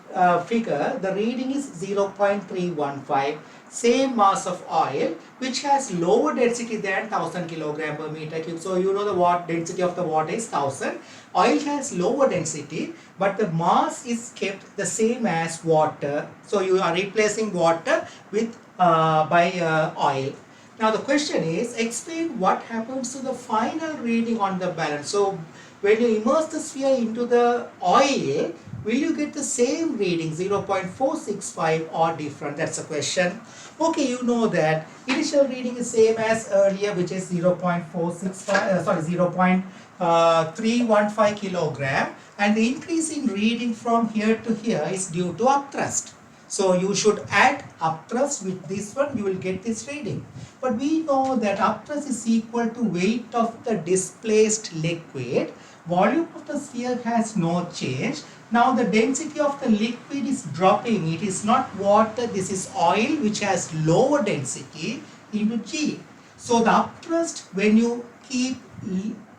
figure, the reading is 0.315, same mass of oil, which has lower density than 1000 kilogram per meter cube. So you know the density of the water is 1000. Oil has lower density, but the mass is kept the same as water. So you are replacing water with by oil. Now the question is, explain what happens to the final reading on the balance. So when you immerse the sphere into the oil, will you get the same reading 0.465 or different? That's the question. Okay, you know that initial reading is same as earlier, which is 0.465 0.315 kilogram, and the increase in reading from here to here is due to upthrust. So you should add upthrust with this one, you will get this reading. But we know that upthrust is equal to weight of the displaced liquid. Volume of the sphere has no change. Now the density of the liquid is dropping. It is not water, this is oil which has lower density into G. So the upthrust, when you keep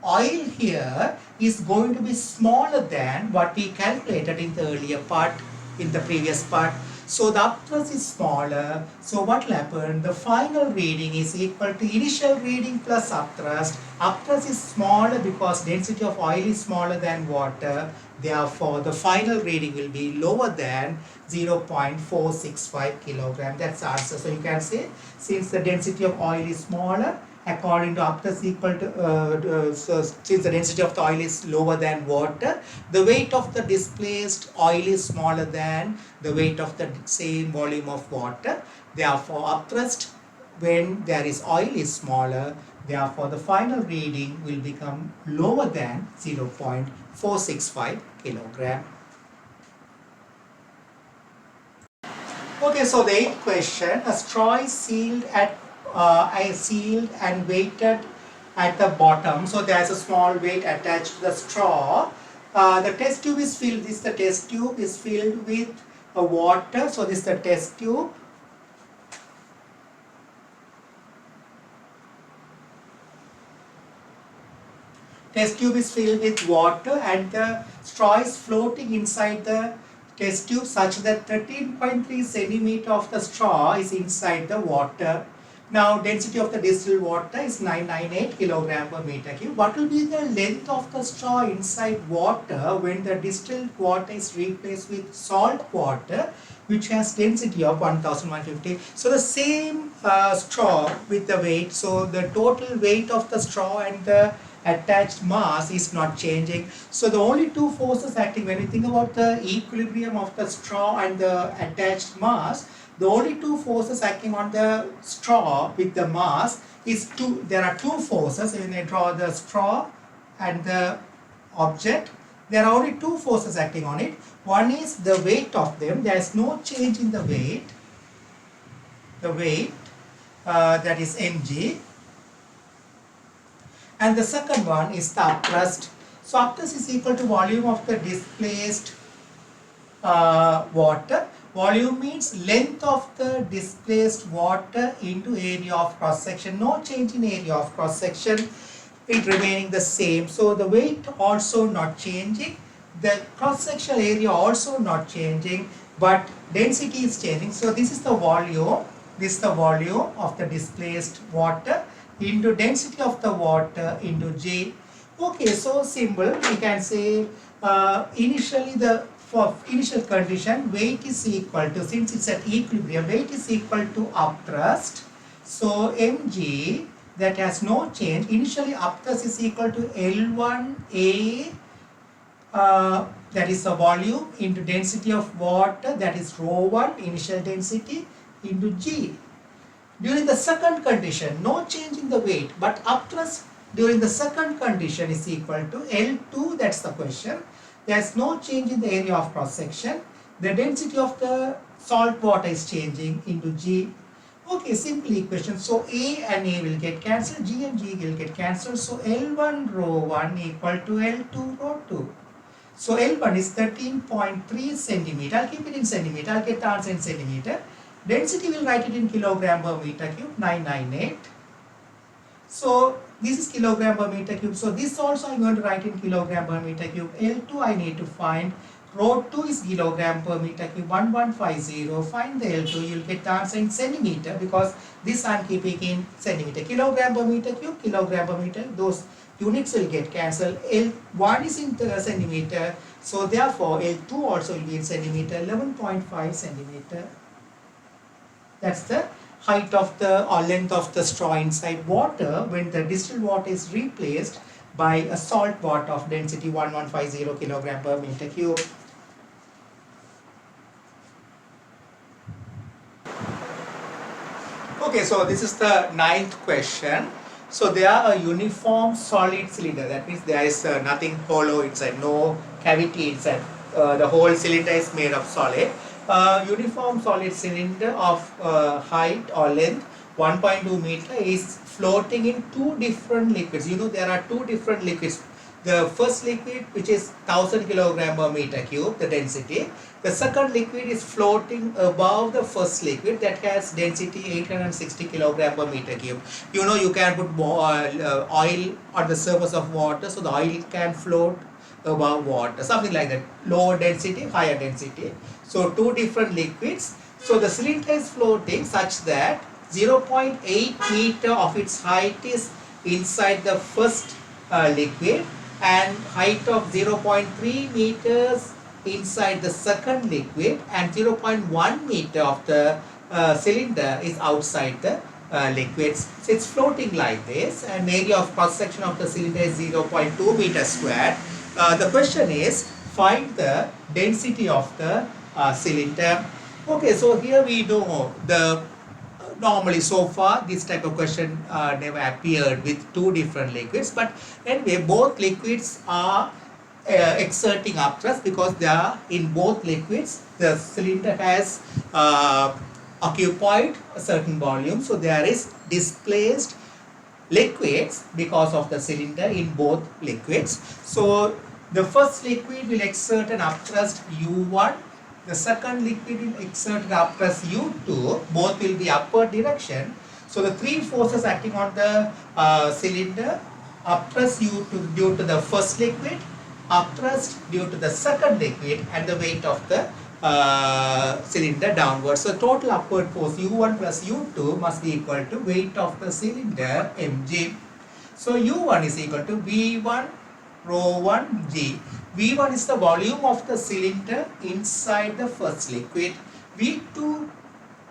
oil here, is going to be smaller than what we calculated in the earlier part, in the previous part. So the upthrust is smaller. So what will happen? The final reading is equal to initial reading plus upthrust. Upthrust is smaller because density of oil is smaller than water. Therefore, the final reading will be lower than 0.465 kilogram. That's the answer. So you can say, since the density of oil is smaller, according to upthrust equal to, so since the density of the oil is lower than water, the weight of the displaced oil is smaller than the weight of the same volume of water. Therefore, upthrust when there is oil is smaller. Therefore, the final reading will become lower than 0.465 kilogram. Okay, so the 8th question, a straw is sealed and weighted at the bottom. So there is a small weight attached to the straw. The test tube is filled. This the test tube is filled with water. So this is the test tube. Test tube is filled with water and the straw is floating inside the test tube such that 13.3 centimeter of the straw is inside the water. Now density of the distilled water is 998 kilogram per meter cube. What will be the length of the straw inside water when the distilled water is replaced with salt water, which has density of 1150? So the same straw with the weight, so the total weight of the straw and the attached mass is not changing. So the only two forces acting, when you think about the equilibrium of the straw and the attached mass, the only two forces acting on the straw with the mass is there are two forces. When I draw the straw and the object, there are only two forces acting on it. One is the weight of them. There is no change in the weight. The weight, that is mg. And the second one is the upthrust. So upthrust is equal to volume of the displaced water. Volume means length of the displaced water into area of cross section. No change in area of cross section, it remaining the same. So the weight also not changing, the cross sectional area also not changing, but density is changing. So this is the volume. This is the volume of the displaced water into density of the water into J. Okay, so simple. We can say initially for initial condition, weight is equal to, since it's at equilibrium, weight is equal to upthrust. So mg, that has no change. Initially upthrust is equal to L1A, that is the volume, into density of water, that is ρ1, initial density, into G. During the second condition, no change in the weight, but upthrust during the second condition is equal to L2, that's the question. There is no change in the area of cross section. The density of the salt water is changing into G. Okay, simple equation. So A and A will get cancelled, G and G will get cancelled. So L1 ρ1 equal to L2 ρ2. So L1 is 13.3 centimeter. I'll keep it in centimeter. I'll get the answer in centimeter. Density will write it in kilogram per meter cube, 998. So this is kilogram per meter cube. So this also I'm going to write in kilogram per meter cube. L2 I need to find. ρ2 is kilogram per meter cube, 1150. Find the L2. You'll get the answer in centimeter because this I'm keeping in centimeter. Kilogram per meter cube, kilogram per meter. Those units will get cancelled. L1 is in centimeter. So therefore L2 also will be in centimeter, 11.5 centimeter. That's the height of the or length of the straw inside water when the distilled water is replaced by a salt water of density 1150 kilogram per meter cube. Okay, so this is the ninth question. So they are a uniform solid cylinder. That means there is nothing hollow inside, no cavity inside. The whole cylinder is made of solid. Uniform solid cylinder of height or length 1.2 meter is floating in two different liquids. You know there are two different liquids. The first liquid, which is 1000 kilogram per meter cube, the density. The second liquid is floating above the first liquid that has density 860 kilogram per meter cube. You know you can put oil on the surface of water, so the oil can float above water, something like that. Lower density, higher density. So two different liquids. So the cylinder is floating such that 0.8 meter of its height is inside the first liquid and height of 0.3 meters inside the second liquid and 0.1 meter of the cylinder is outside the liquids. So it's floating like this, and area of cross section of the cylinder is 0.2 meters squared. The question is find the density of the cylinder. Okay, so here we know the normally so far this type of question never appeared with two different liquids, but anyway both liquids are exerting upthrust because they are in both liquids. The cylinder has occupied a certain volume, so there is displaced liquids because of the cylinder in both liquids. So the first liquid will exert an upthrust U1, the second liquid will exert an upthrust U2, both will be upward direction. So the three forces acting on the cylinder: upthrust U2 due to the first liquid, upthrust due to the second liquid, and the weight of the cylinder downwards. So total upward force U1 plus U2 must be equal to weight of the cylinder mg. So U1 is equal to V1 rho 1 g. V1 is the volume of the cylinder inside the first liquid. V2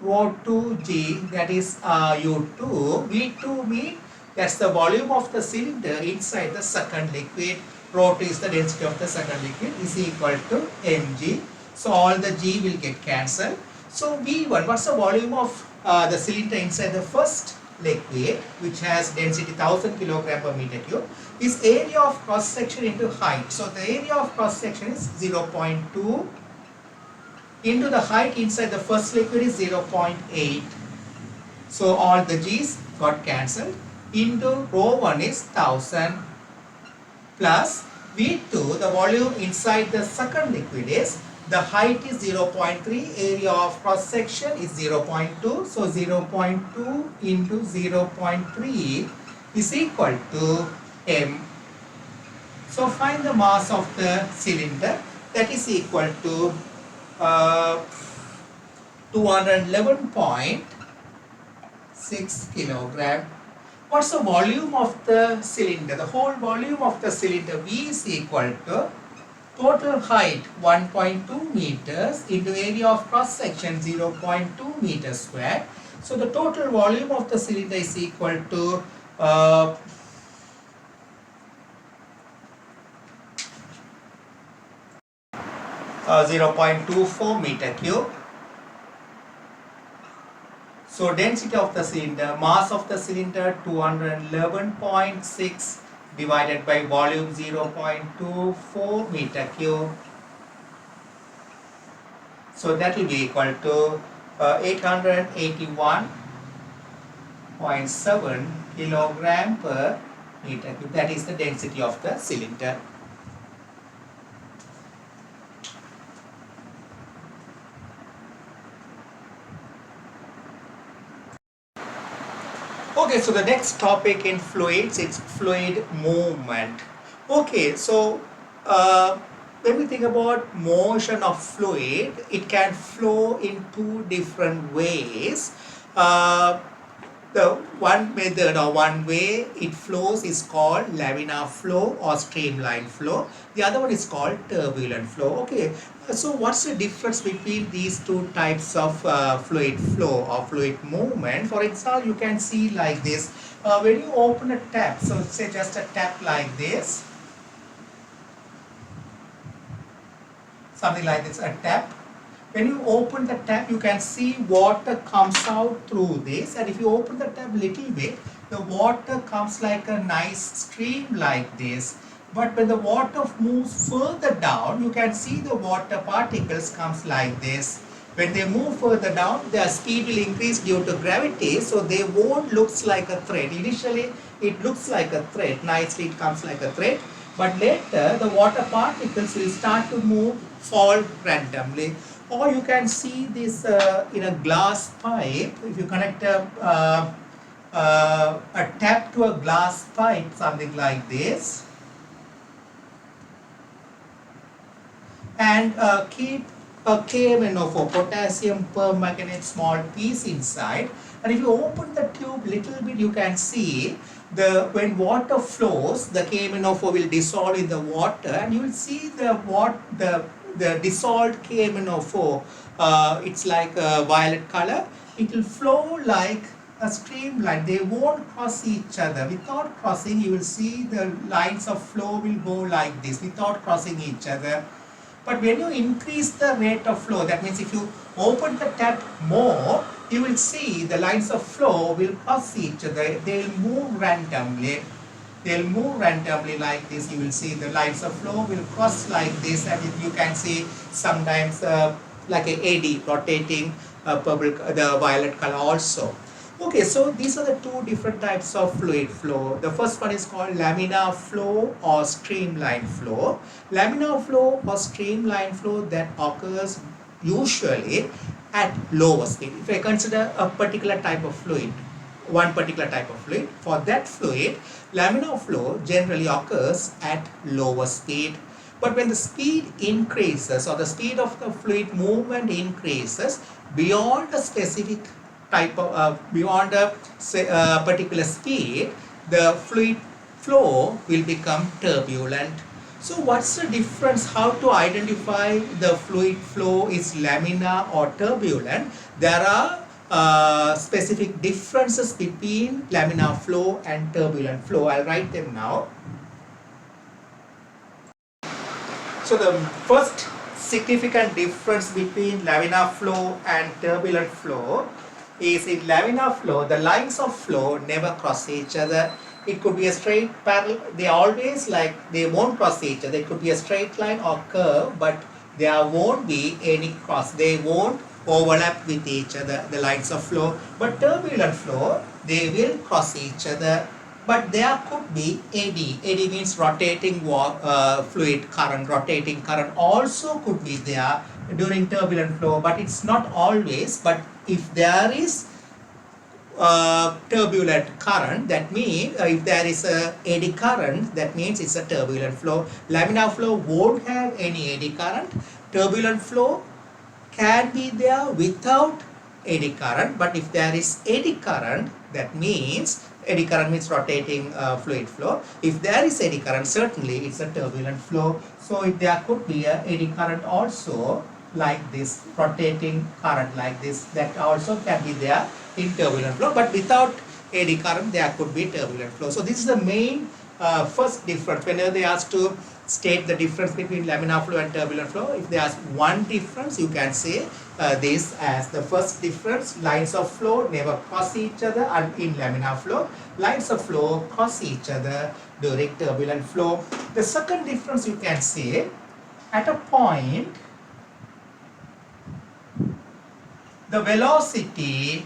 rho 2 g, that is U2. V2 means that's the volume of the cylinder inside the second liquid. Rho 2 is the density of the second liquid, is equal to mg. So all the g will get cancelled. So V1, what's the volume of the cylinder inside the first liquid, which has density 1000 kilogram per meter cube, is area of cross section into height. So the area of cross section is 0.2 into the height inside the first liquid is 0.8. So all the g's got cancelled. Into rho 1 is 1000 plus V2, the volume inside the second liquid is, the height is 0.3, area of cross section is 0.2. So 0.2 into 0.3 is equal to m. So find the mass of the cylinder, that is equal to 211.6 kilogram. What's the volume of the cylinder? The whole volume of the cylinder V is equal to total height 1.2 meters into area of cross section 0.2 meters squared. So the total volume of the cylinder is equal to 0.24 meter cube. So density of the cylinder, mass of the cylinder 211.6 divided by volume 0.24 meter cube. So that will be equal to 881.7 kilogram per meter cube. That is the density of the cylinder. Okay, so the next topic in fluids is fluid movement. Okay, so when we think about motion of fluid, it can flow in two different ways. The one method or one way it flows is called laminar flow or streamline flow. The other one is called turbulent flow. Okay, so what's the difference between these two types of fluid flow or fluid movement? For example, you can see like this. When you open a tap, so say just a tap like this, something like this, a tap. When you open the tap, you can see water comes out through this, and if you open the tap little bit, the water comes like a nice stream like this. But when the water moves further down, you can see the water particles comes like this. When they move further down, their speed will increase due to gravity, so they won't looks like a thread. Initially, it looks like a thread. Nicely, it comes like a thread. But later, the water particles will start to move, fall randomly. Or you can see this in a glass pipe. If you connect a tap to a glass pipe, something like this, and keep a KMnO4, potassium permanganate small piece inside, and if you open the tube little bit, you can see when water flows, the KMnO4 will dissolve in the water, and you will see the dissolved KMnO4. It's like a violet color. It will flow like a streamline. They won't cross each other. Without crossing, you will see the lines of flow will go like this without crossing each other. But when you increase the rate of flow, that means if you open the tap more, you will see the lines of flow will cross each other. They will move randomly. They will move randomly like this. You will see the lines of flow will cross like this, and you can see sometimes like a eddy rotating purple, the violet color also. Okay, so these are the two different types of fluid flow. The first one is called laminar flow or streamline flow. Laminar flow or streamline flow that occurs usually at lower speed. If I consider a particular type of fluid, one particular type of fluid, for that fluid, laminar flow generally occurs at lower speed. But when the speed increases or the speed of the fluid movement increases beyond a specific type of beyond a particular speed, the fluid flow will become turbulent. So what's the difference? How to identify the fluid flow is laminar or turbulent? There are specific differences between laminar flow and turbulent flow. I'll write them now. So the first significant difference between laminar flow and turbulent flow is in laminar flow, the lines of flow never cross each other. It could be a straight parallel, they always they won't cross each other. It could be a straight line or curve, but there won't be any cross. They won't overlap with each other, the lines of flow. But turbulent flow, they will cross each other. But there could be eddy. Eddy means rotating fluid current. Rotating current also could be there during turbulent flow, but it's not always. But if there is turbulent current, that means if there is a eddy current, that means it's a turbulent flow. Laminar flow won't have any eddy current. Turbulent flow can be there without eddy current, but if there is eddy current, that means eddy current means rotating fluid flow. If there is eddy current, certainly it's a turbulent flow. So if there could be a eddy current also like this, rotating current like this, that also can be there in turbulent flow, but without eddy current there could be turbulent flow. So this is the main first difference. Whenever they ask to state the difference between laminar flow and turbulent flow, if they ask one difference, you can say this as the first difference: lines of flow never cross each other, and in laminar flow lines of flow cross each other during turbulent flow. The second difference you can say, at a point the velocity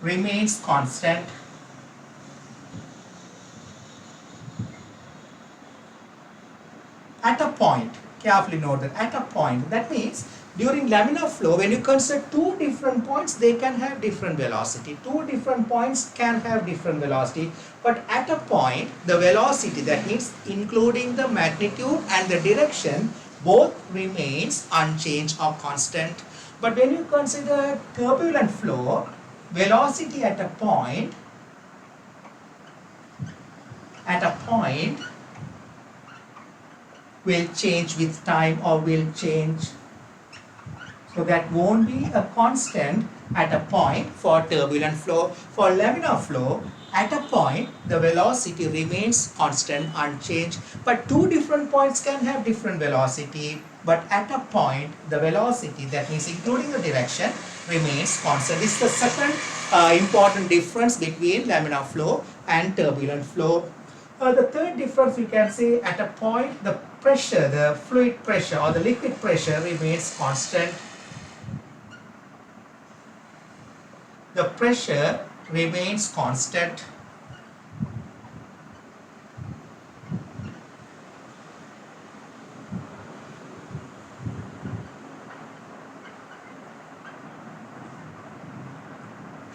remains constant. At a point, carefully note that at a point, that means during laminar flow, when you consider two different points, they can have different velocity. Two different points can have different velocity, but at a point, the velocity, that means including the magnitude and the direction, both remains unchanged or constant. But when you consider turbulent flow, velocity at a point will change with time, or will change So that won't be a constant at a point for turbulent flow. For laminar flow, at a point the velocity remains constant, unchanged, but two different points can have different velocity, but at a point the velocity, that means including the direction, remains constant. This is the second important difference between laminar flow and turbulent flow. The third difference we can say, at a point the pressure, the fluid pressure or the liquid pressure remains constant. The pressure remains constant.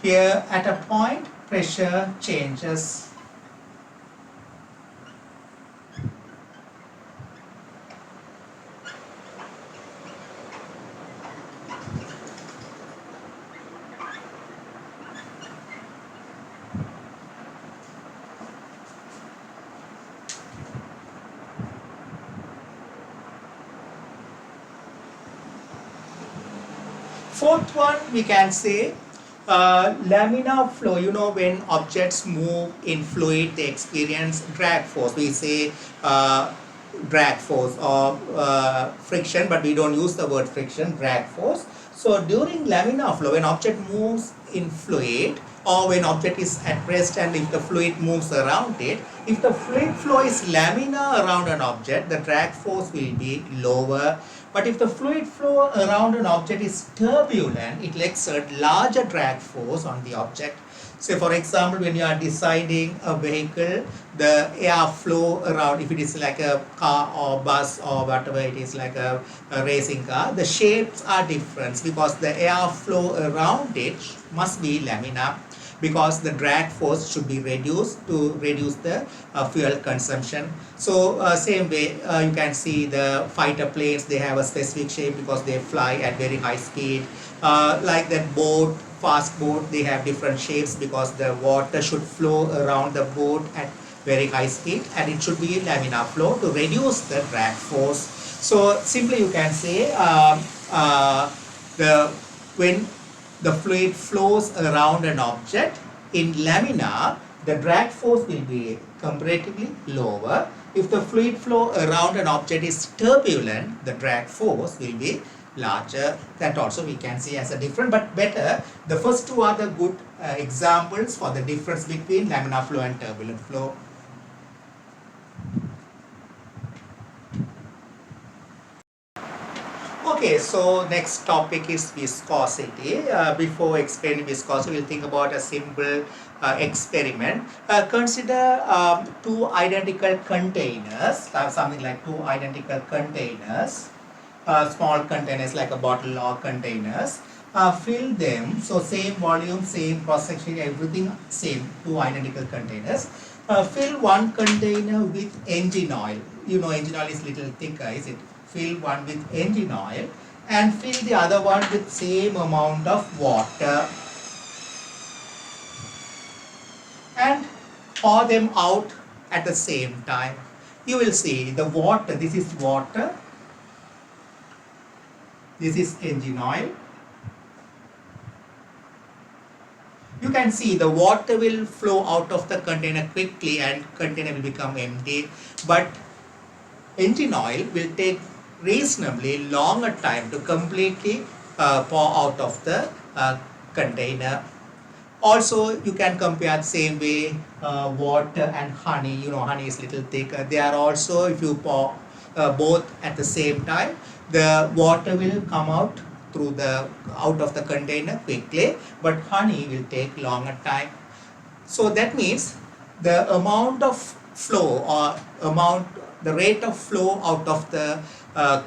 Here at a point pressure changes. Fourth one we can say, laminar flow, when objects move in fluid they experience drag force. We say drag force or friction, but we don't use the word friction, drag force. So during laminar flow, when object moves in fluid or when object is at rest and if the fluid moves around it, if the fluid flow is laminar around an object, the drag force will be lower. But if the fluid flow around an object is turbulent, it will exert larger drag force on the object. Say for example, when you are designing a vehicle, the air flow around, if it is like a car or bus or whatever it is, like a racing car, the shapes are different because the air flow around it must be laminar, because the drag force should be reduced to reduce the fuel consumption. So same way you can see the fighter planes, they have a specific shape because they fly at very high speed. Like that boat, fast boat, they have different shapes because the water should flow around the boat at very high speed and it should be laminar flow to reduce the drag force. So simply you can say when the fluid flows around an object in laminar, the drag force will be comparatively lower. If the fluid flow around an object is turbulent, the drag force will be larger. That also we can see as a difference, but better. The first two are the good examples for the difference between laminar flow and turbulent flow. Okay, so next topic is viscosity. Before explaining viscosity, we'll think about a simple experiment. Consider two identical containers, something like two identical containers, small containers like a bottle or containers. Fill them, so same volume, same cross section, everything same, two identical containers. Fill one container with engine oil. You know engine oil is little thicker, is it? Fill one with engine oil and fill the other one with same amount of water and pour them out at the same time. You will see the water, this is water, this is engine oil. You can see the water will flow out of the container quickly and container will become empty, but engine oil will take reasonably longer time to completely pour out of the container. Also, you can compare the same way water and honey. You know, honey is little thicker. They are also, if you pour both at the same time, the water will come out out of the container quickly, but honey will take longer time. So that means the amount of flow or the rate of flow out of the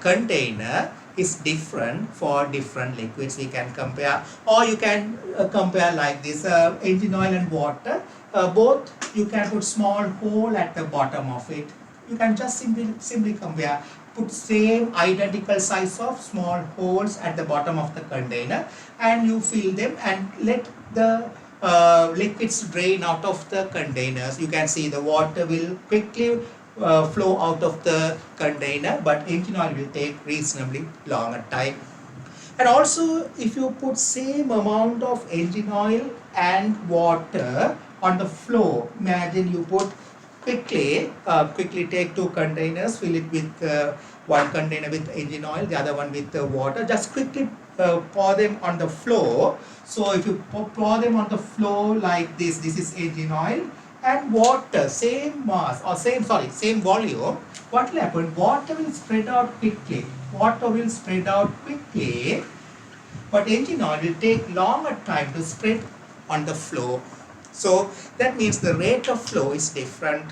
container is different for different liquids. We can compare, or you can compare like this, engine oil and water, both you can put small hole at the bottom of it. You can just simply compare, put same identical size of small holes at the bottom of the container and you fill them and let the liquids drain out of the containers. You can see the water will quickly flow out of the container, but engine oil will take reasonably longer time. And also, if you put same amount of engine oil and water on the flow, imagine you put quickly take two containers, fill it with one container with engine oil, the other one with water. Just quickly pour them on the floor. So if you pour them on the floor like this is engine oil and water, same mass or same volume. What will happen? Water will spread out quickly. Water will spread out quickly, but engine oil will take longer time to spread on the flow. So that means the rate of flow is different.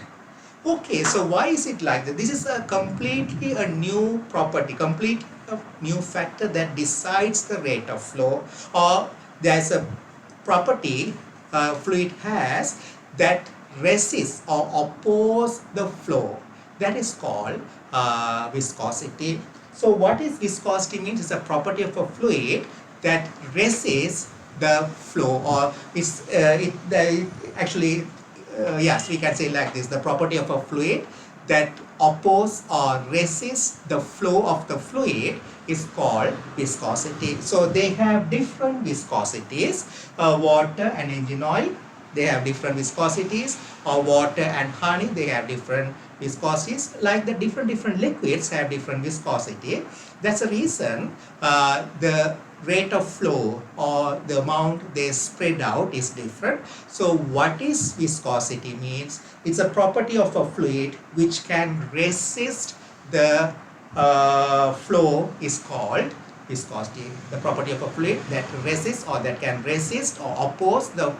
Okay, so why is it like that? This is a completely a new property, complete a new factor that decides the rate of flow, or there's a property fluid has that resists or oppose the flow. That is called viscosity. So what is viscosity means? It's a property of a fluid that resists the flow, or actually yes, we can say like this: the property of a fluid that oppose or resist the flow of the fluid is called viscosity. So they have different viscosities. Water and engine oil, they have different viscosities, or water and honey, they have different viscosities. Like the different liquids have different viscosity. That's the reason the rate of flow or the amount they spread out is different. So what is viscosity means? It's a property of a fluid which can resist the flow is called viscosity. The property of a fluid that resists or that can resist or oppose the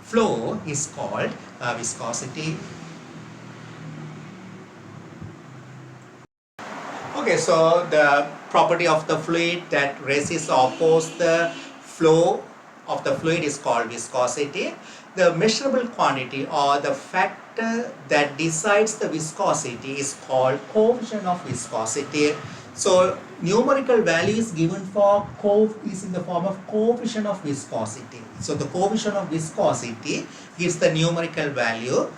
flow is called viscosity. Okay, so the property of the fluid that resists or opposes the flow of the fluid is called viscosity. The measurable quantity or the factor that decides the viscosity is called coefficient of viscosity. So numerical value is given for is in the form of coefficient of viscosity. So the coefficient of viscosity gives the numerical value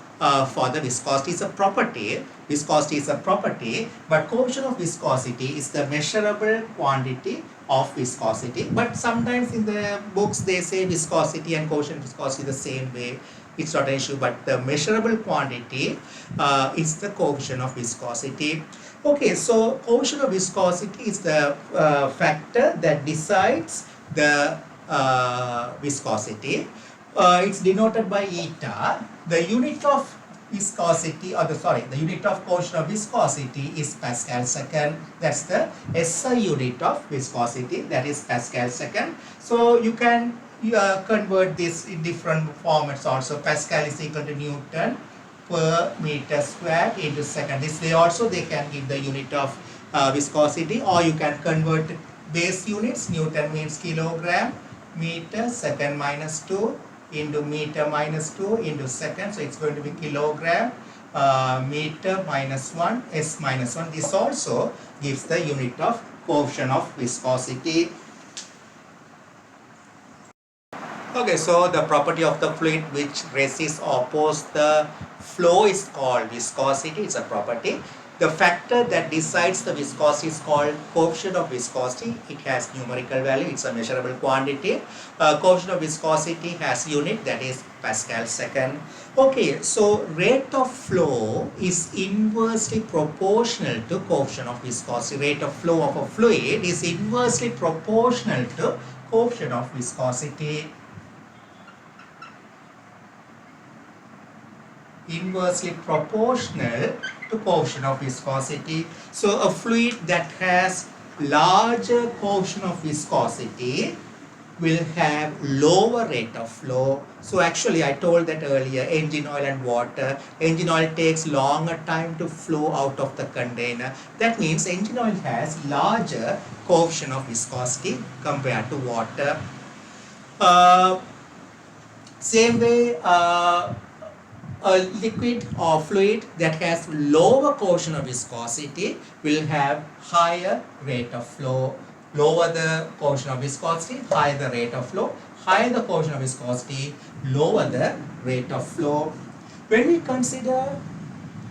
for the viscosity. Is a property. Viscosity is a property, but coefficient of viscosity is the measurable quantity of viscosity. But sometimes in the books they say viscosity and coefficient of viscosity the same way. It's not an issue, but the measurable quantity is the coefficient of viscosity. Okay, so coefficient of viscosity is the factor that decides the viscosity. It's denoted by eta. The unit of viscosity, or the unit of coefficient of viscosity is Pascal second. That's the SI unit of viscosity, that is Pascal second. So you can convert this in different formats also. Pascal is equal to Newton per meter square into second. This way also they can give the unit of viscosity, or you can convert base units. Newton means kilogram, meter, second minus 2 into meter minus 2 into second. So it's going to be kilogram, meter minus 1, S minus 1. This also gives the unit of coefficient of viscosity. Okay, so the property of the fluid which resists or opposes the flow is called viscosity. It's a property. The factor that decides the viscosity is called coefficient of viscosity. It has numerical value. It's a measurable quantity. Coefficient of viscosity has unit, that is Pascal second. Okay, so rate of flow is inversely proportional to coefficient of viscosity. Rate of flow of a fluid is inversely proportional to coefficient of viscosity. Inversely proportional to coefficient of viscosity. So a fluid that has larger coefficient of viscosity will have lower rate of flow. So actually I told that earlier, engine oil and water. Engine oil takes longer time to flow out of the container. That means engine oil has larger coefficient of viscosity compared to water. Same way, a liquid or fluid that has lower coefficient of viscosity will have higher rate of flow. Lower the coefficient of viscosity, higher the rate of flow. Higher the coefficient of viscosity, lower the rate of flow. When we consider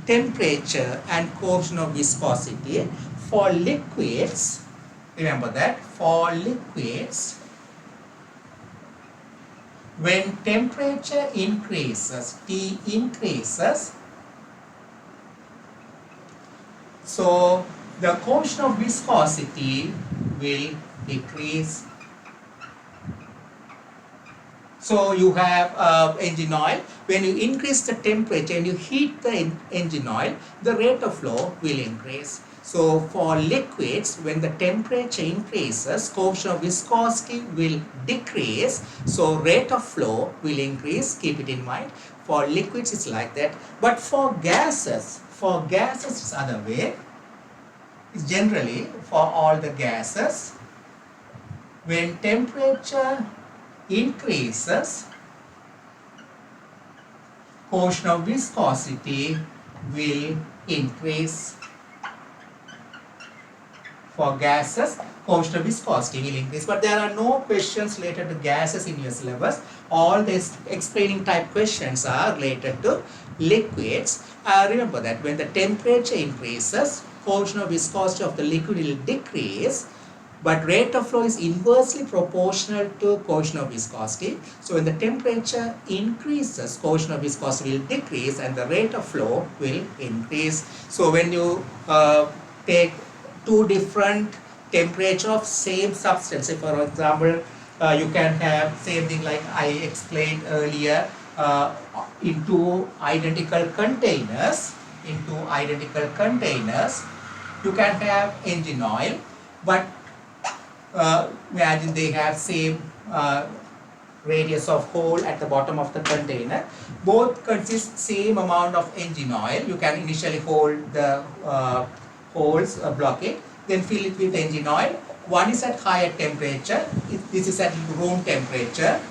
temperature and coefficient of viscosity for liquids, remember that for liquids, when temperature increases, T increases, so the coefficient of viscosity will decrease. So you have engine oil. When you increase the temperature and you heat the engine oil, the rate of flow will increase. So for liquids, when the temperature increases, coefficient of viscosity will decrease. So rate of flow will increase. Keep it in mind. For liquids, it's like that. But for gases it's other way. It's generally for all the gases, when temperature increases, coefficient of viscosity will increase. For gases, coefficient of viscosity will increase. But there are no questions related to gases in your syllabus. All these explaining type questions are related to liquids. Remember that when the temperature increases, coefficient of viscosity of the liquid will decrease, but rate of flow is inversely proportional to coefficient of viscosity. So when the temperature increases, coefficient of viscosity will decrease and the rate of flow will increase. So when you take two different temperature of same substance, say for example, you can have same thing like I explained earlier, into identical containers, you can have engine oil, but imagine they have same radius of hole at the bottom of the container. Both consist same amount of engine oil. You can initially hold the holes, block it, then fill it with engine oil. One is at higher temperature. This is at room temperature.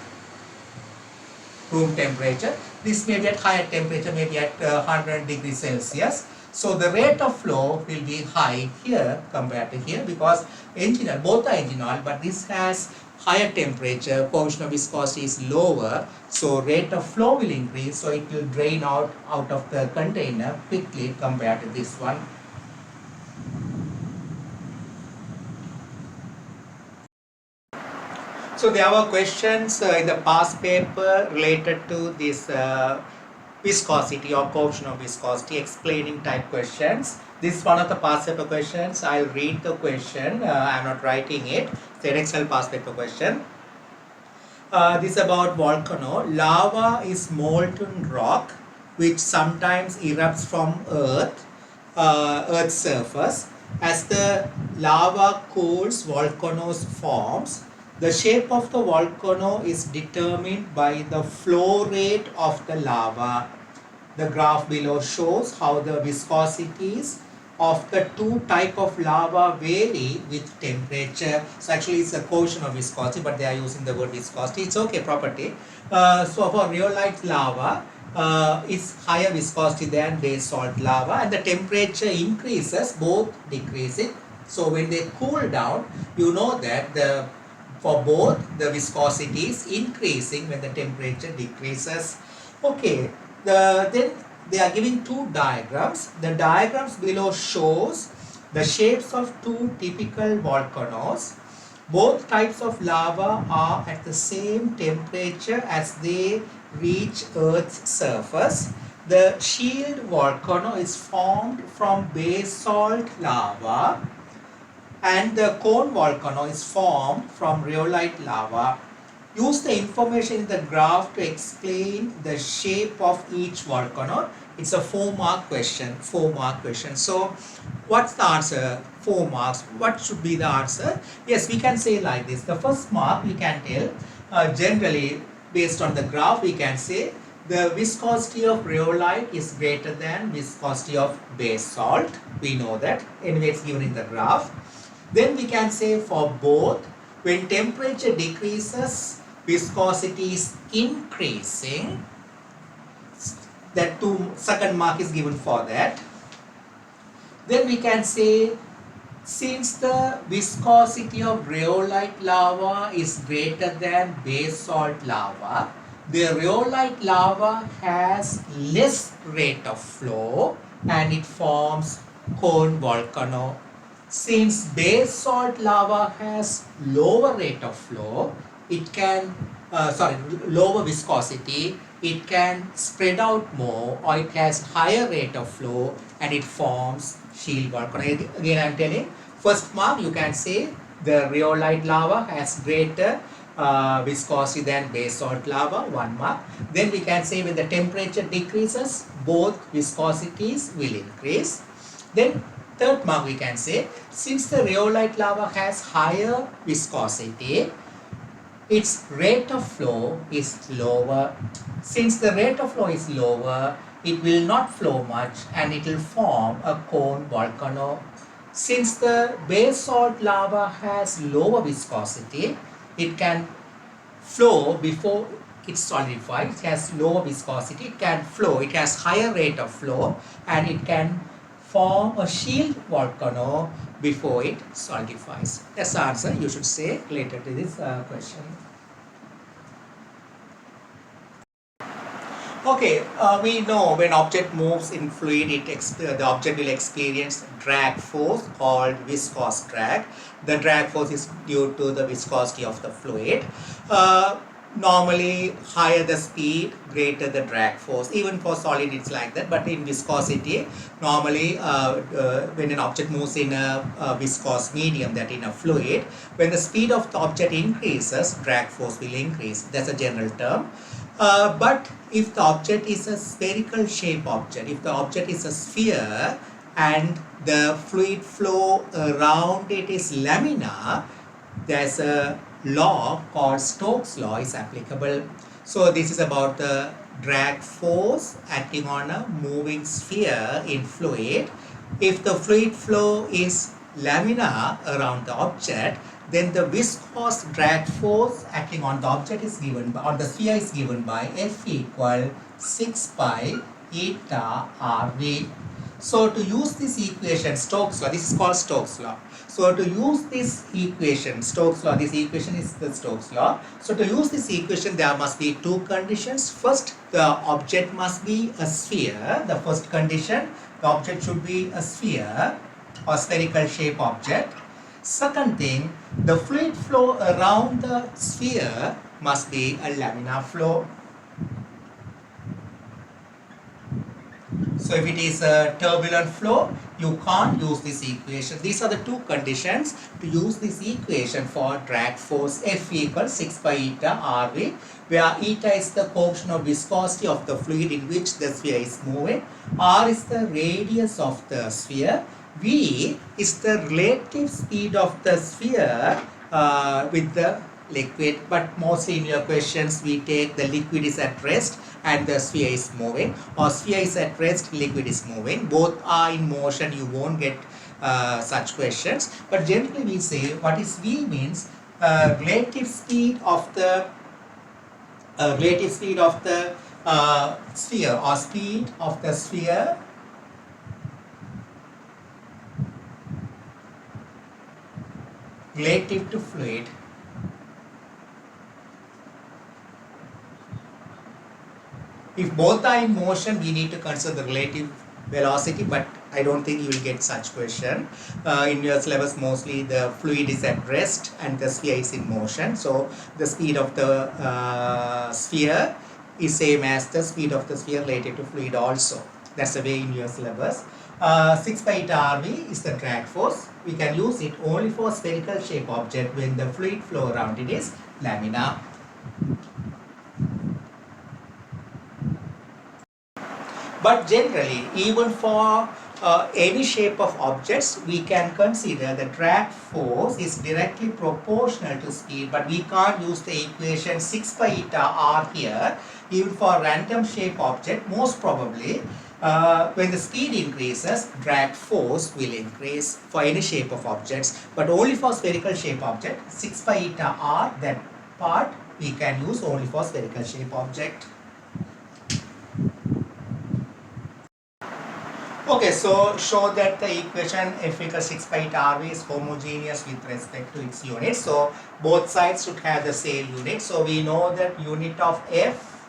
This may be at higher temperature, maybe at 100 degrees Celsius. So the rate of flow will be high here compared to here, because engine oil, both are engine oil, but this has higher temperature, coefficient of viscosity is lower, so rate of flow will increase, so it will drain out of the container quickly compared to this one. So there were questions in the past paper related to this viscosity or coefficient of viscosity, explaining type questions. This is one of the past paper questions. I'll read the question. I'm not writing it. It's an Edexcel past paper question. This is about volcano. Lava is molten rock which sometimes erupts from Earth's surface. As the lava cools, volcanoes forms. The shape of the volcano is determined by the flow rate of the lava. The graph below shows how the viscosities of the two type of lava vary with temperature. So actually it's a coefficient of viscosity, but they are using the word viscosity. It's okay, property. So for rhyolite lava, is higher viscosity than basalt lava, and the temperature increases, both decreasing. So when they cool down, you know that for both the viscosity is increasing when the temperature decreases. Okay, then they are giving two diagrams. The diagrams below shows the shapes of two typical volcanoes. Both types of lava are at the same temperature as they reach Earth's surface. The shield volcano is formed from basalt lava, and the cone volcano is formed from rhyolite lava. Use the information in the graph to explain the shape of each volcano. It's a 4-mark question. So what's the answer? 4 marks. What should be the answer? Yes, we can say like this. The first mark we can tell, generally based on the graph, we can say the viscosity of rhyolite is greater than viscosity of basalt. We know that. Anyway, it's given in the graph. Then we can say for both, when temperature decreases, viscosity is increasing. That second mark is given for that. Then we can say, since the viscosity of rhyolite lava is greater than basalt lava, the rhyolite lava has less rate of flow and it forms cone volcano. Since base salt lava has lower rate of flow, it can, lower viscosity, it can spread out more, or it has higher rate of flow and it forms shield volcano. Again, I am telling, first mark you can say the rhyolite lava has greater viscosity than base salt lava, 1 mark. Then we can say when the temperature decreases, both viscosities will increase. Then third mark we can say, since the rhyolite lava has higher viscosity, its rate of flow is lower. Since the rate of flow is lower, it will not flow much and it will form a cone volcano. Since the base salt lava has lower viscosity, it can flow before it solidifies. It has lower viscosity, it can flow, it has higher rate of flow, and it can form a shield volcano before it solidifies. That's the answer you should say related to this question. Okay, we know when object moves in fluid, the object will experience drag force called viscous drag. The drag force is due to the viscosity of the fluid. Normally, higher the speed, greater the drag force. Even for solid, it's like that. But in viscosity, normally, when an object moves in a viscous medium, that in a fluid, when the speed of the object increases, drag force will increase. That's a general term. But if the object is a spherical shape object, if the object is a sphere and the fluid flow around it is laminar, there's a law called Stoke's law is applicable. So this is about the drag force acting on a moving sphere in fluid. If the fluid flow is laminar around the object, then the viscous drag force acting on the object is given by, on the sphere is given by F equal 6 pi eta RV. So to use this equation, Stoke's law, this is called Stoke's law. So to use this equation, Stoke's law, this equation is the Stoke's law. So to use this equation, there must be two conditions. First, the object must be a sphere. The first condition, the object should be a sphere or spherical shape object. Second thing, the fluid flow around the sphere must be a laminar flow. So if it is a turbulent flow, you can't use this equation. These are the two conditions to use this equation for drag force F equals 6 pi eta RV, where eta is the coefficient of viscosity of the fluid in which the sphere is moving, R is the radius of the sphere, V is the relative speed of the sphere with the liquid. But mostly in your questions, we take the liquid is at rest and the sphere is moving, or sphere is at rest, liquid is moving. Both are in motion, you won't get such questions. But generally we say what is V means relative speed of the sphere, or speed of the sphere relative to fluid. If both are in motion, we need to consider the relative velocity, but I don't think you will get such question. In your syllabus, mostly the fluid is at rest and the sphere is in motion. So the speed of the sphere is same as the speed of the sphere related to fluid also. That's the way in your syllabus. 6 pi eta RV is the drag force. We can use it only for spherical shape object when the fluid flow around it is laminar. But generally, even for any shape of objects, we can consider the drag force is directly proportional to speed, but we can't use the equation 6 pi eta R here. Even for random shape object, most probably, when the speed increases, drag force will increase for any shape of objects, but only for spherical shape object, 6 pi eta R, that part we can use only for spherical shape object. Okay, so show that the equation F equals 6 pi eta RV is homogeneous with respect to its unit. So both sides should have the same unit. So we know that unit of F,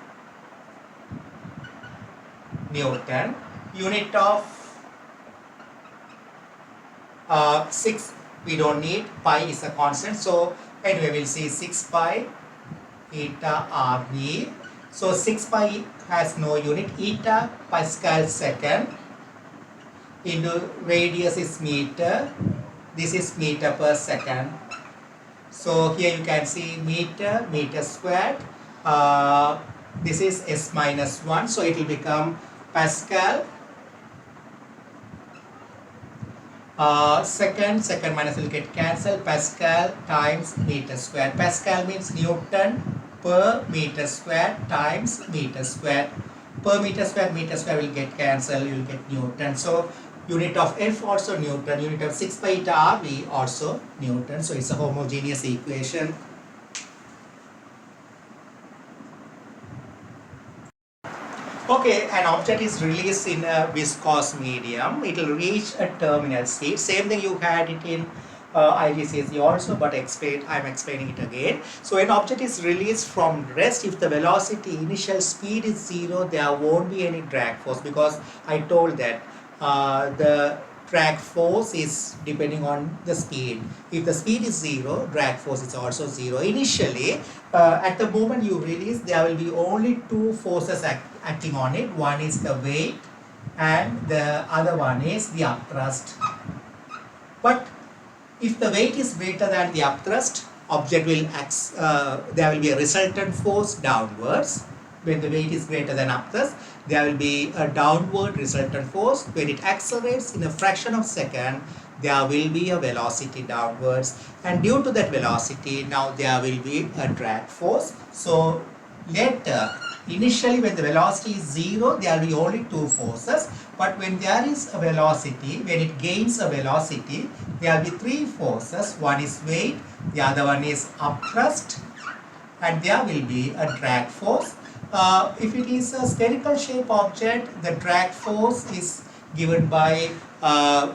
Newton, unit of 6 we don't need, pi is a constant. So anyway, we'll see 6 pi eta RV. So 6 pi has no unit. Eta Pascal second into radius is meter. This is meter per second. So here you can see meter, meter squared. This is S minus 1. So it will become Pascal. Second minus will get cancelled. Pascal times meter square. Pascal means Newton per meter square times meter square. Per meter square will get cancelled. You will get Newton. So unit of F also Newton. Unit of 6 pi eta RV also Newton. So it's a homogeneous equation. Okay, an object is released in a viscous medium. It will reach a terminal speed. Same thing you had it in IGCSE also, but I'm explaining it again. So an object is released from rest. If the velocity initial speed is 0, there won't be any drag force, because I told that the drag force is depending on the speed. If the speed is 0, drag force is also 0. Initially, at the moment you release, there will be only two forces acting on it. One is the weight and the other one is the upthrust. But if the weight is greater than the upthrust, object will there will be a resultant force downwards. When the weight is greater than upthrust, there will be a downward resultant force. When it accelerates in a fraction of a second, there will be a velocity downwards, and due to that velocity, now there will be a drag force. So later, initially when the velocity is 0, there will be only two forces, but when there is a velocity, when it gains a velocity, there will be three forces. One is weight, the other one is upthrust, and there will be a drag force. If it is a spherical shape object, the drag force is given by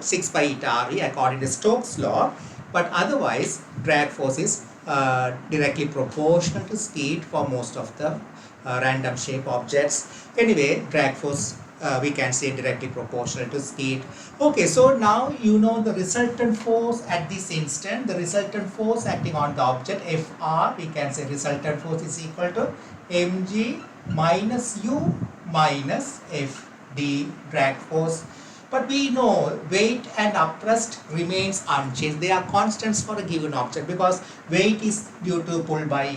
6 pi eta RV according to Stoke's law, but otherwise drag force is directly proportional to speed for most of the random shape objects. Anyway, drag force we can say directly proportional to speed. Okay, so now you know the resultant force at this instant. The resultant force acting on the object Fr, we can say resultant force is equal to mg minus u minus Fd, drag force. But we know weight and upthrust remains unchanged. They are constants for a given object, because weight is due to pull by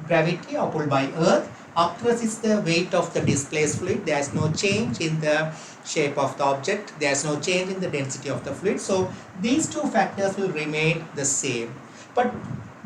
gravity or pull by earth. Upthrust is the weight of the displaced fluid. There is no change in the shape of the object. There is no change in the density of the fluid. So these two factors will remain the same. But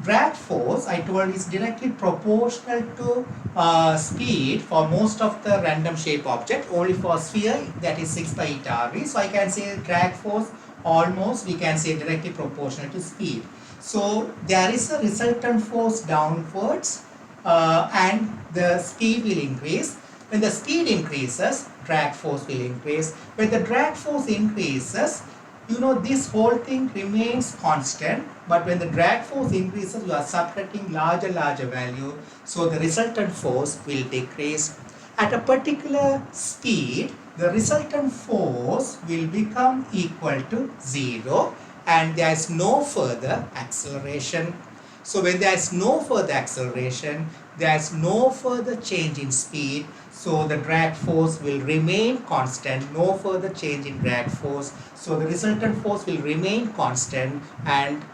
drag force, I told, is directly proportional to speed for most of the random shape object. Only for sphere, that is 6 pi eta RV. So I can say drag force almost, we can say, directly proportional to speed. So there is a resultant force downwards, and the speed will increase. When the speed increases, drag force will increase. When the drag force increases, you know, this whole thing remains constant, but when the drag force increases, you are subtracting larger value, so the resultant force will decrease. At a particular speed, the resultant force will become equal to 0, and there is no further acceleration. So when there is no further acceleration, there is no further change in speed, so the drag force will remain constant. No further change in drag force, so the resultant force will remain constant, and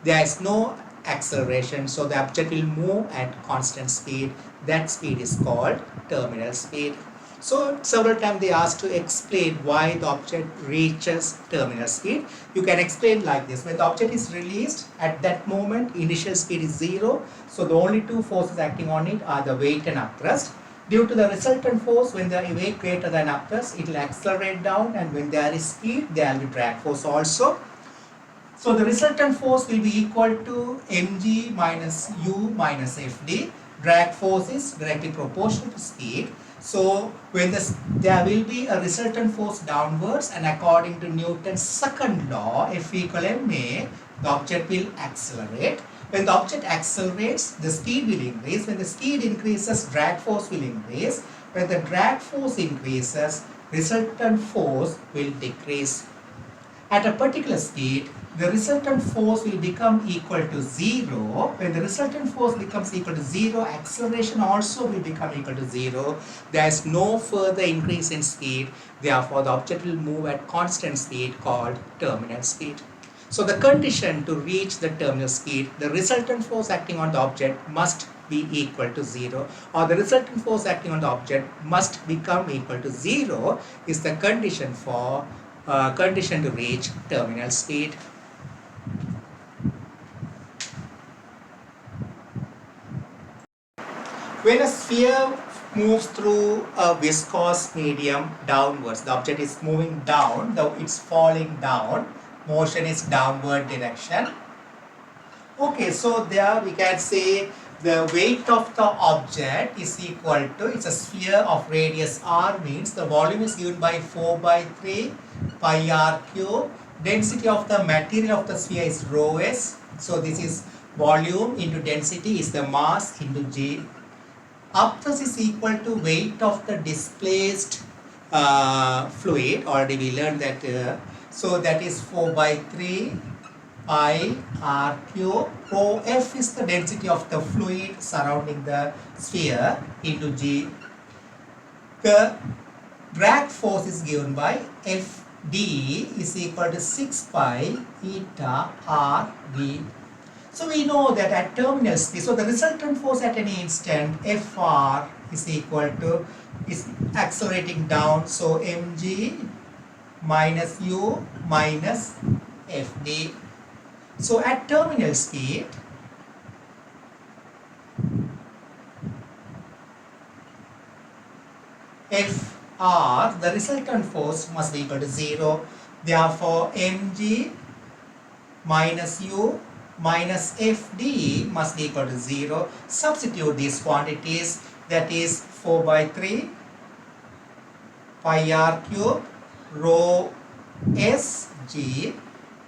there is no acceleration, so the object will move at constant speed. That speed is called terminal speed. So several times they asked to explain why the object reaches terminal speed. You can explain like this: when the object is released, at that moment initial speed is 0, so the only two forces acting on it are the weight and upthrust. Due to the resultant force, when the weight greater than upthrust, it will accelerate down, and when there is speed, there will be drag force also. So the resultant force will be equal to mg minus u minus Fd. Drag force is directly proportional to speed. So when there will be a resultant force downwards, and according to Newton's second law, F equal ma, the object will accelerate. When the object accelerates, the speed will increase. When the speed increases, drag force will increase. When the drag force increases, resultant force will decrease. At a particular speed, the resultant force will become equal to 0. When the resultant force becomes equal to 0, acceleration also will become equal to 0. There is no further increase in speed. Therefore, the object will move at constant speed called terminal speed. So the condition to reach the terminal speed, the resultant force acting on the object must be equal to 0, or the resultant force acting on the object must become equal to 0 is the condition for condition to reach terminal speed. When a sphere moves through a viscous medium downwards, the object is moving down, though it's falling down, motion is downward direction. Okay, so there we can say the weight of the object is equal to, it's a sphere of radius r, means the volume is given by 4 by 3 pi r cube. Density of the material of the sphere is rho s. So this is volume into density is the mass into g. Upthrust is equal to weight of the displaced fluid. Already we learned that. So that is 4 by 3 pi r cube. Rho f is the density of the fluid surrounding the sphere into g. The drag force is given by Fd is equal to 6 pi eta r v. So we know that at terminal speed, so the resultant force at any instant Fr is equal to, is accelerating down, so mg minus u minus Fd. So at terminal speed, Fr, the resultant force must be equal to 0. Therefore, mg minus u minus Fd must be equal to 0. Substitute these quantities, that is 4 by 3 pi r cube rho s g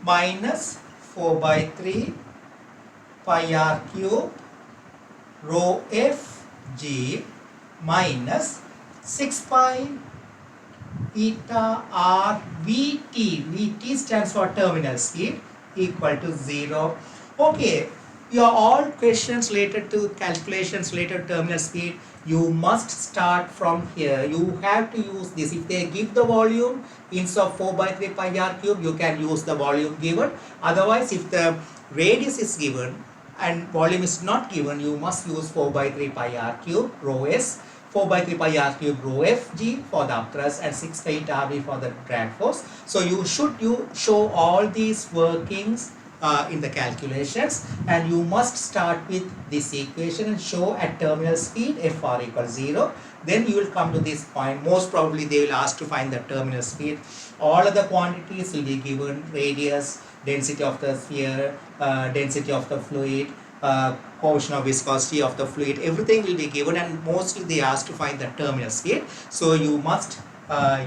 minus 4 by 3 pi r cube rho f g minus 6 pi eta r vt. Vt stands for terminal speed equal to 0. Okay, your all questions related to calculations related to terminal speed, you must start from here. You have to use this. If they give the volume instead of 4 by 3 pi r cube, you can use the volume given. Otherwise, if the radius is given and volume is not given, you must use 4 by 3 pi r cube rho s, 4 by 3 pi r cube rho f g for the upthrust, and 6 pi eta v for the drag force. So you should show all these workings in the calculations, and you must start with this equation and show at terminal speed Fr equals 0. Then you will come to this point. Most probably they will ask to find the terminal speed. All of the quantities will be given: radius, density of the sphere, density of the fluid, coefficient of viscosity of the fluid, everything will be given, and mostly they ask to find the terminal speed. So you must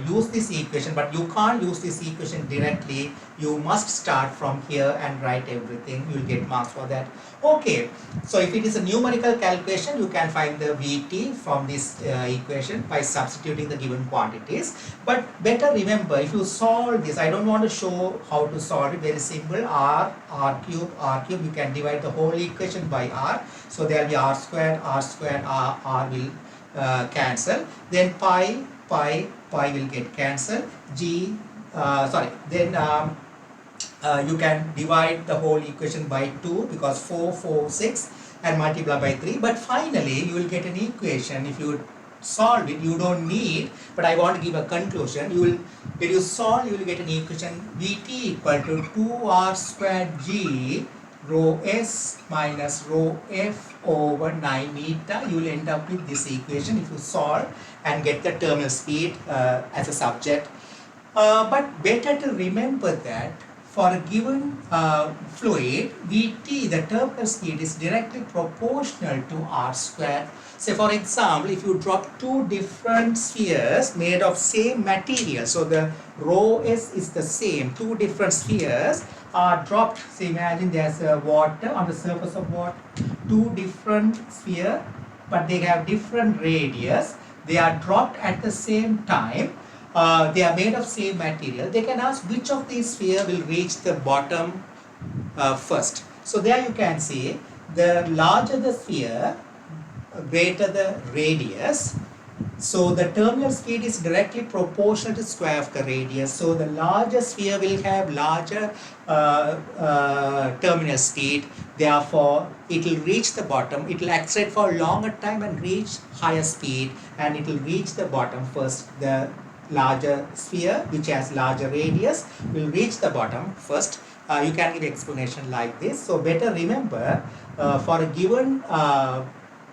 use this equation, but you can't use this equation directly. You must start from here and write everything. You will get marks for that. Okay, so if it is a numerical calculation, you can find the Vt from this equation by substituting the given quantities. But better remember, if you solve this, I don't want to show how to solve it. Very simple. R cube, you can divide the whole equation by r. So there will be r squared, r will cancel. Then pi will get cancelled. You can divide the whole equation by 2, because 4, 6 and multiply by 3. But finally you will get an equation. If you solve it, you don't need, but I want to give a conclusion. When you solve, you will get an equation Vt equal to 2r squared g rho s minus rho f over 9 eta. You will end up with this equation if you solve and get the terminal speed as a subject. But better to remember that for a given fluid, Vt, the terminal speed, is directly proportional to r squared. Say for example, if you drop two different spheres made of same material, so the rho s is the same, two different spheres are dropped. So imagine there's water on the surface of water, two different spheres, but they have different radius. They are dropped at the same time. they are made of same material, they can ask which of these sphere will reach the bottom first. So there you can see the larger the sphere, greater the radius. So the terminal speed is directly proportional to square of the radius. So the larger sphere will have larger terminal speed. Therefore, it will reach the bottom. It will accelerate for a longer time and reach higher speed, and it will reach the bottom first. The larger sphere, which has larger radius, will reach the bottom first. You can give explanation like this. So better remember, for a given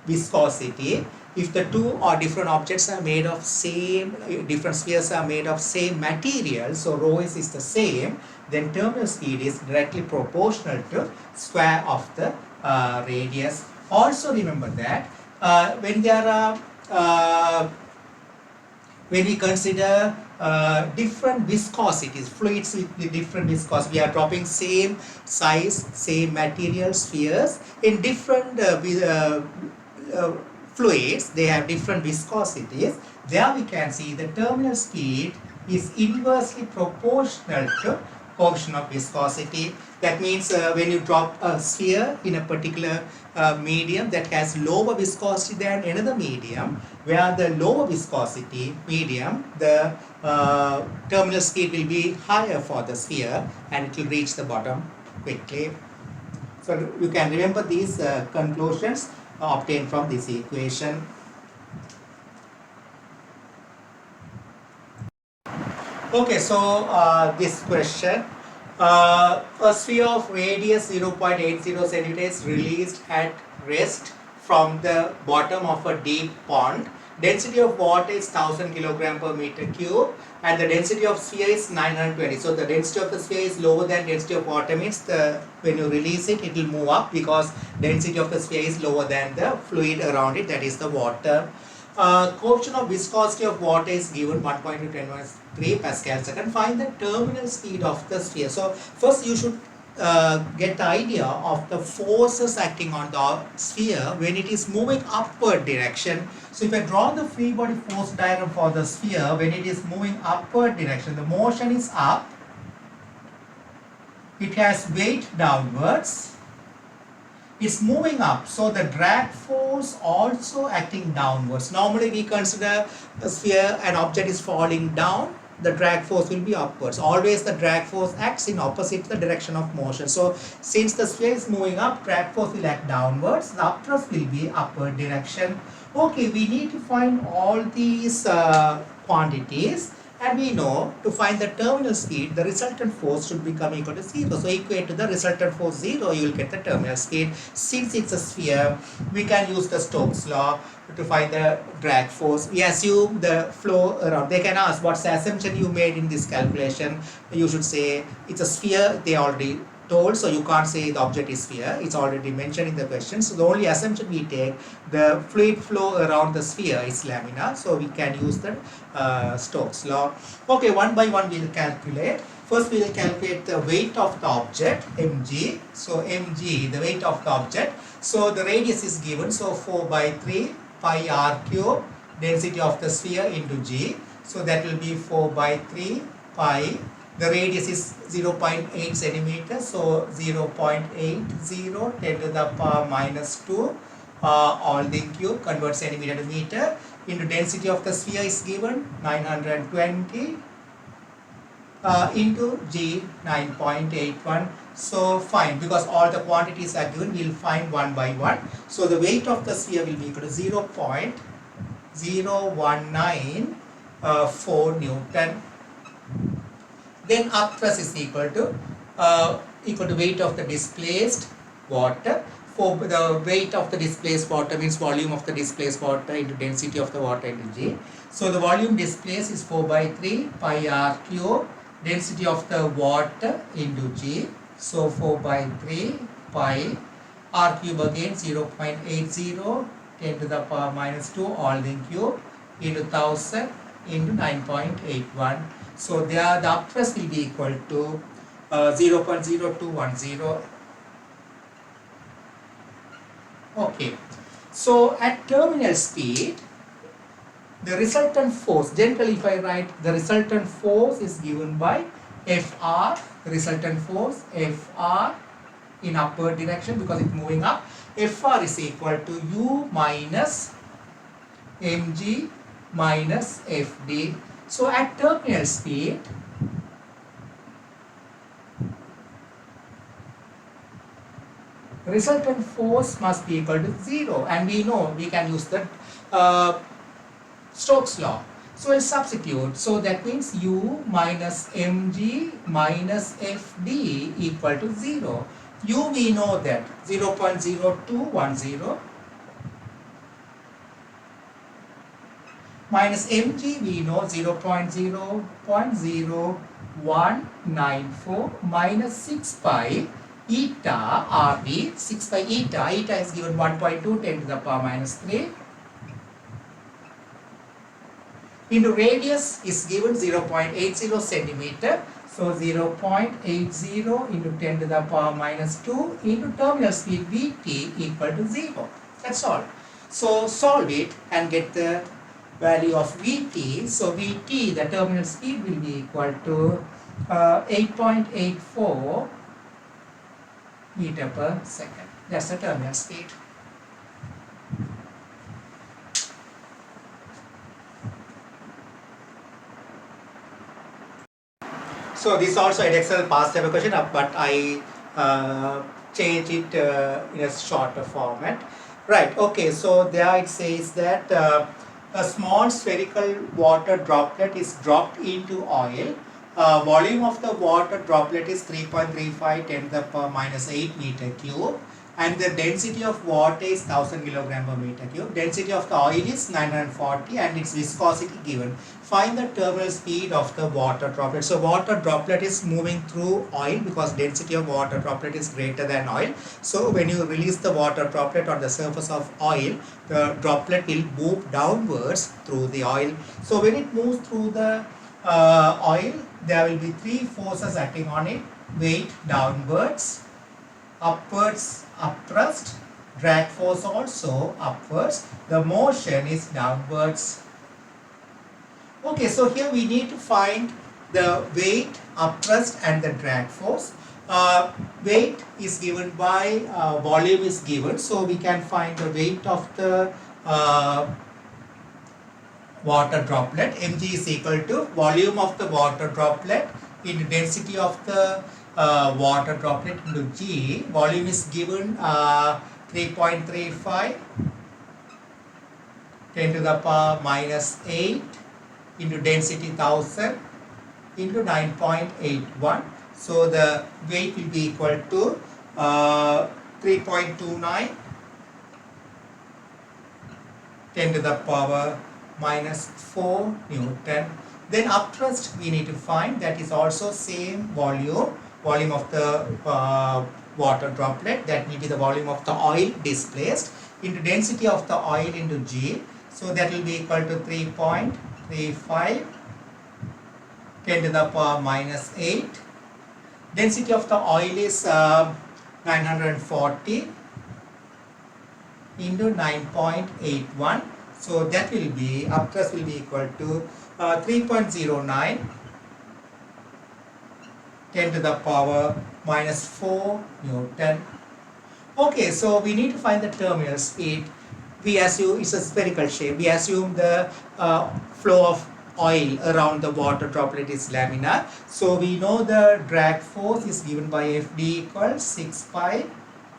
viscosity, if the two or different objects are made of same, different spheres are made of same material, so rho is the same, then terminal speed is directly proportional to square of the radius. Also remember that when there are when we consider different viscosities, fluids with different viscosity, we are dropping same size, same material spheres in different fluids, they have different viscosities. There we can see the terminal speed is inversely proportional to coefficient of viscosity. That means when you drop a sphere in a particular medium that has lower viscosity than another medium, where the lower viscosity medium, the terminal speed will be higher for the sphere and it will reach the bottom quickly. So you can remember these conclusions obtained from this equation. Okay, so this question, a sphere of radius 0.80 centimeters released at rest from the bottom of a deep pond. Density of water is 1000 kilogram per meter cube and the density of sphere is 920. So the density of the sphere is lower than density of water, means when you release it, it will move up because density of the sphere is lower than the fluid around it, that is the water. Coefficient of viscosity of water is given 1.2 × 10⁻³ Pascal second. Find the terminal speed of the sphere. So first you should get the idea of the forces acting on the sphere when it is moving upward direction. So if I draw the free body force diagram for the sphere, when it is moving upward direction, the motion is up, it has weight downwards, it's moving up, so the drag force also acting downwards. Normally we consider a sphere, an object is falling down, the drag force will be upwards. Always the drag force acts in opposite the direction of motion. So since the sphere is moving up, drag force will act downwards, the upthrust will be upward direction. Okay, we need to find all these quantities, and we know to find the terminal speed, the resultant force should become equal to 0. So equate to the resultant force 0, you will get the terminal speed. Since it's a sphere, we can use the Stoke's law to find the drag force. We assume the flow around. They can ask what's the assumption you made in this calculation. You should say it's a sphere, they already told, so you can't say the object is sphere, it's already mentioned in the question. So the only assumption we take, the fluid flow around the sphere is laminar, so we can use the Stoke's law. Okay, one by one we will calculate. First we will calculate the weight of the object, mg. So mg, the weight of the object. So the radius is given, so 4/3 pi r cube, density of the sphere into g. So that will be 4/3 pi. The radius is 0.8 centimeters, so 0.80 10⁻⁻², all the cube, convert centimeter to meter, into density of the sphere is given 920 into g 9.81. So fine, because all the quantities are given, we will find one by one. So the weight of the sphere will be equal to 0.0194 Newton. Then upthrust is equal to weight of the displaced water. For the weight of the displaced water means volume of the displaced water into density of the water into G. So the volume displaced is 4/3 pi r cube, density of the water into G. So 4/3 pi r cube again 0.80 10⁻⁻², all the cube, into 1000 into 9.81. So there the upthrust will be equal to 0.0210. Okay, so at terminal speed, The resultant force, generally if I write the resultant force is given by Fr, the resultant force Fr in upward direction because it's moving up. Fr is equal to U minus mg minus Fd. So at terminal speed, resultant force must be equal to 0, and we know we can use the Stoke's law. So we'll substitute. So that means U minus mg minus Fd equal to 0. U we know that 0.0210 minus mg we know 0.0.0194 minus 6 pi eta Rd, 6 pi eta is given 1.2 10 to the power minus 3 into radius is given 0.80 centimeter. So 0.80 into 10 to the power minus 2 into terminal speed Vt equal to 0. That's all. So solve it and get the value of Vt. So Vt, the terminal speed, will be equal to 8.84 meter per second. That's the terminal speed. So this also Edexcel past paper question, but I change it in a shorter format. Right, okay, so there it says that a small spherical water droplet is dropped into oil. Volume of the water droplet is 3.35 10 to the power minus 8 meter cube. And the density of water is 1000 kilogram per meter cube. Density of the oil is 940 and its viscosity given. Find the terminal speed of the water droplet. So water droplet is moving through oil because density of water droplet is greater than oil. So when you release the water droplet on the surface of oil, the droplet will move downwards through the oil. So when it moves through the oil, there will be three forces acting on it: weight downwards, upwards upthrust, drag force also upwards. The motion is downwards. Okay, so here we need to find the weight, upthrust and the drag force. Weight is given by volume is given, so we can find the weight of the water droplet. Mg is equal to volume of the water droplet into density of the water droplet into G. Volume is given 3.35 10 to the power minus 8 into density 1000 into 9.81. So the weight will be equal to 3.29 10 to the power minus 4 Newton. Then upthrust we need to find, that is also same volume of the water droplet, that will be the volume of the oil displaced into density of the oil into G. So that will be equal to 3.35 10 to the power minus 8. Density of the oil is 940 into 9.81. So that will be, upthrust will be equal to 3.09 10 to the power minus 4 Newton. Okay, so we need to find the terminal speed. We assume it's a spherical shape. We assume the flow of oil around the water droplet is laminar. So we know the drag force is given by Fd equals 6 pi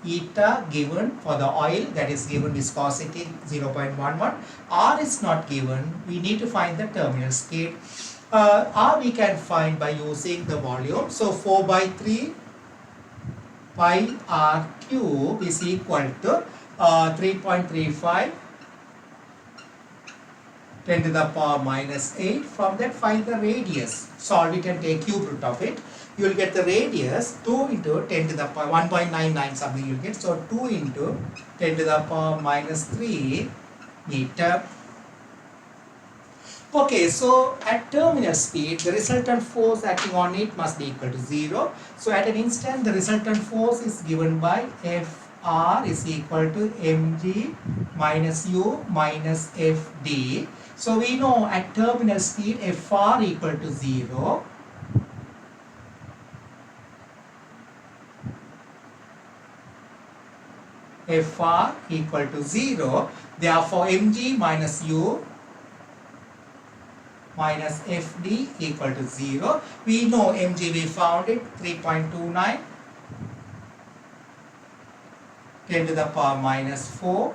eta given for the oil, that is given viscosity 0.11. R is not given. We need to find the terminal speed. R we can find by using the volume. So 4 by 3 pi R cube is equal to 3.35 10 to the power minus 8. From that find the radius. Solve it and take cube root of it. You will get the radius 2 into 10 to the power 1.99 something you will get. So 2 into 10 to the power minus 3 meter. Okay, so at terminal speed, the resultant force acting on it must be equal to 0. So at an instant, the resultant force is given by Fr is equal to mg minus u minus Fd. So we know at terminal speed Fr equal to 0. Fr equal to 0. Therefore, mg minus u minus Fd equal to 0. We know mg, we found it 3.29, 10 to the power minus 4.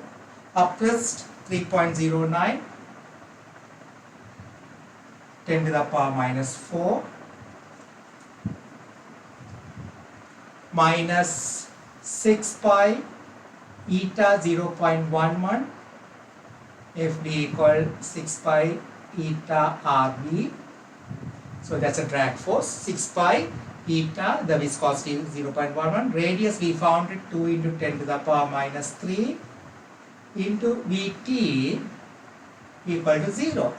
Upthrust 3.09, 10 to the power minus 4. Minus 6 pi eta 0.11. Fd equal 6 pi eta Rb. So that's a drag force. 6 pi eta, the viscosity is 0.11. Radius we found it 2 into 10 to the power minus 3 into Vt equal to 0.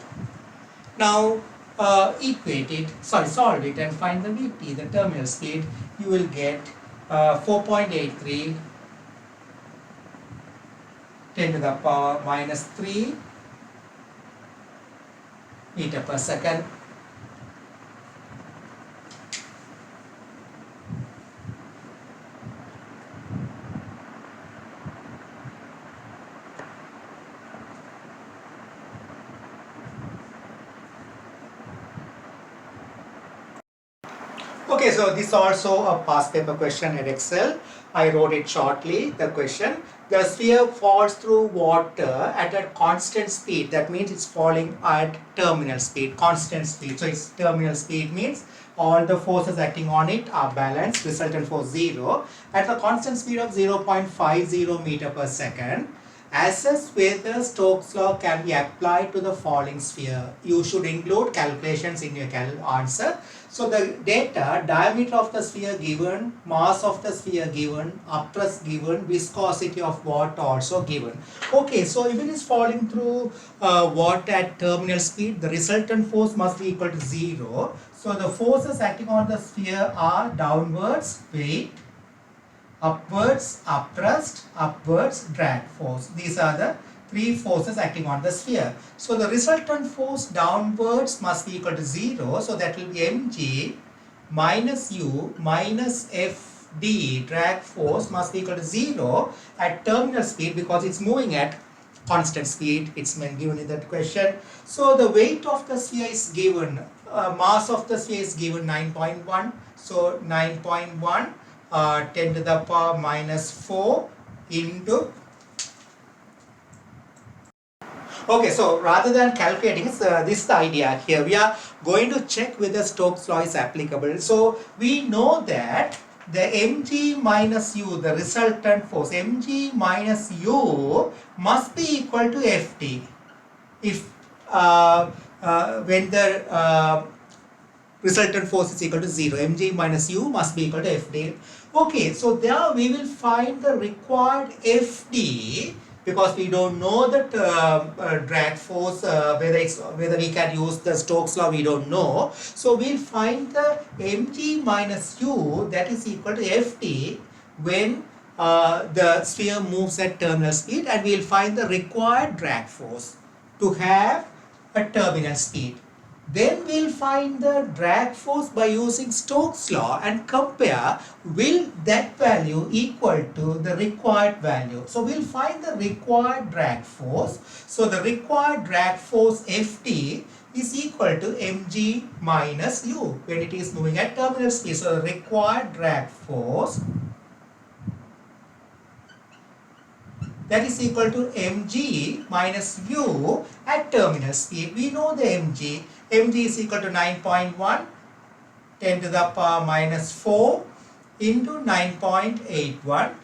Now solve it and find the Vt, the terminal speed. You will get 4.83 10 to the power minus 3 meter per second. Okay, so this is also a past paper question at Excel. I wrote it shortly, the question. The sphere falls through water at a constant speed. That means it's falling at terminal speed, constant speed. So its terminal speed means all the forces acting on it are balanced, resultant force 0. At a constant speed of 0.50 meter per second. Assess whether Stoke's law can be applied to the falling sphere. You should include calculations in your answer. So the data, diameter of the sphere given, mass of the sphere given, upthrust given, viscosity of water also given. Okay, so if it is falling through water at terminal speed, the resultant force must be equal to 0. So the forces acting on the sphere are downwards, weight, upwards, upthrust, upwards, drag force. These are the three forces acting on the sphere. So the resultant force downwards must be equal to 0. So that will be mg minus u minus Fd, drag force must be equal to 0 at terminal speed because it's moving at constant speed. It's given in that question. So the weight of the sphere is given, mass of the sphere is given 9.1. So 9.1 10 to the power minus 4 into. Okay, so rather than calculating, this is the idea here. We are going to check whether Stoke's law is applicable. So we know that the mg minus u, the resultant force, mg minus u must be equal to Ft. If when the resultant force is equal to 0, mg minus u must be equal to Fd. Okay, so there we will find the required Fd because we don't know that drag force, whether we can use the Stoke's law, we don't know. So we'll find the mg minus u, that is equal to Ft when the sphere moves at terminal speed, and we'll find the required drag force to have a terminal speed. Then we'll find the drag force by using Stoke's law and compare, will that value equal to the required value. So we'll find the required drag force. So the required drag force Ft is equal to mg minus u when it is moving at terminal speed. So the required drag force, that is equal to mg minus u at terminal speed. We know the mg. mg is equal to 9.1, 10 to the power minus 4 into 9.81.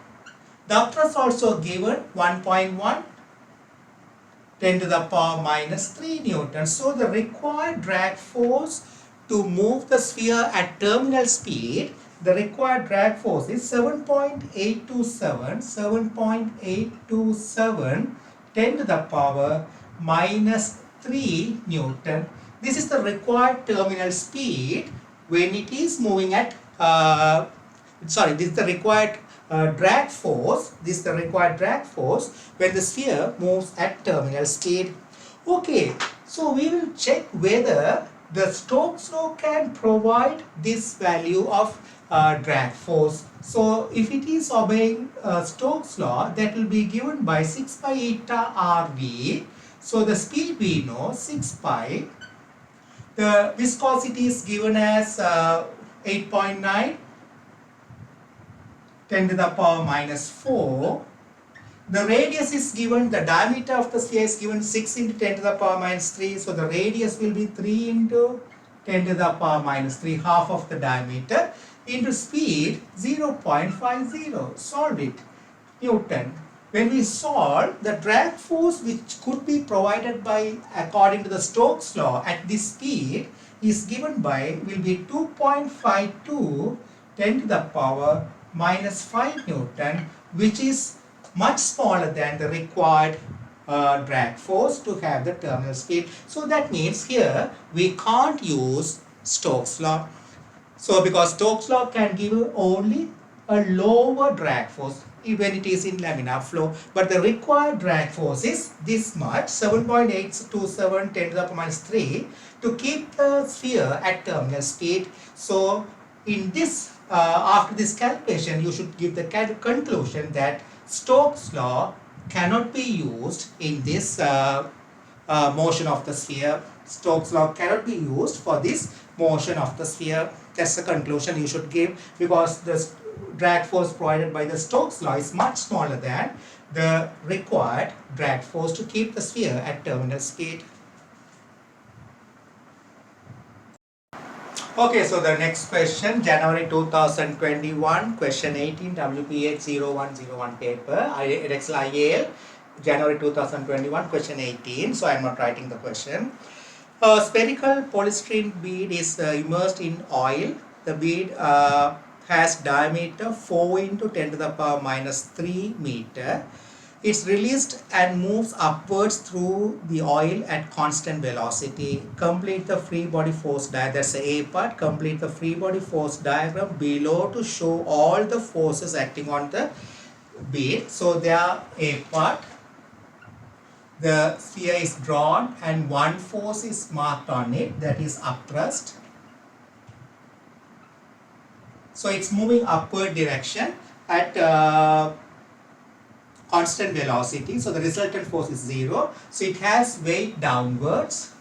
The upthrust also given 1.1, 10 to the power minus 3 newtons. So the required drag force to move the sphere at terminal speed, the required drag force is 7.827, 10 to the power minus 3 newton. This is the required terminal speed when it is moving at, this is the required drag force. This is the required drag force when the sphere moves at terminal speed. Okay, So we will check whether the Stokes law can provide this value of drag force. So if it is obeying Stokes law, that will be given by 6 pi eta RV. So the speed we know 6 pi. The viscosity is given as 8.9 10 to the power minus 4. The radius is given, the diameter of the sphere is given 6 into 10 to the power minus 3. So the radius will be 3 into 10 to the power minus 3, half of the diameter, into speed 0.50. Solve it. Newton. When we solve, the drag force which could be provided by, according to the Stokes law, at this speed is given by, will be 2.52 10 to the power minus 5 Newton, which is much smaller than the required drag force to have the terminal speed. So that means here we can't use Stokes law. So because Stokes law can give only a lower drag force when it is in laminar flow, but the required drag force is this much, 7.827 10 to the power minus 3, to keep the sphere at terminal speed. So in this, after this calculation, you should give the conclusion that Stokes law cannot be used in this motion of the sphere. Stokes law cannot be used for this motion of the sphere. That's the conclusion you should give, because the drag force provided by the Stokes law is much smaller than the required drag force to keep the sphere at terminal speed. Okay, so the next question, January 2021, question 18, WPH 0101 paper, Edexcel IAL, January 2021, question 18. So I am not writing the question. A spherical polystyrene bead is immersed in oil. The bead has diameter 4 into 10 to the power minus 3 meter. It's released and moves upwards through the oil at constant velocity. Complete the free body force diagram. That's the A part. Complete the free body force diagram below to show all the forces acting on the bead. So there, A part. The sphere is drawn and one force is marked on it, that is upthrust. So it's moving upward direction at constant velocity. So the resultant force is 0. So it has weight downwards,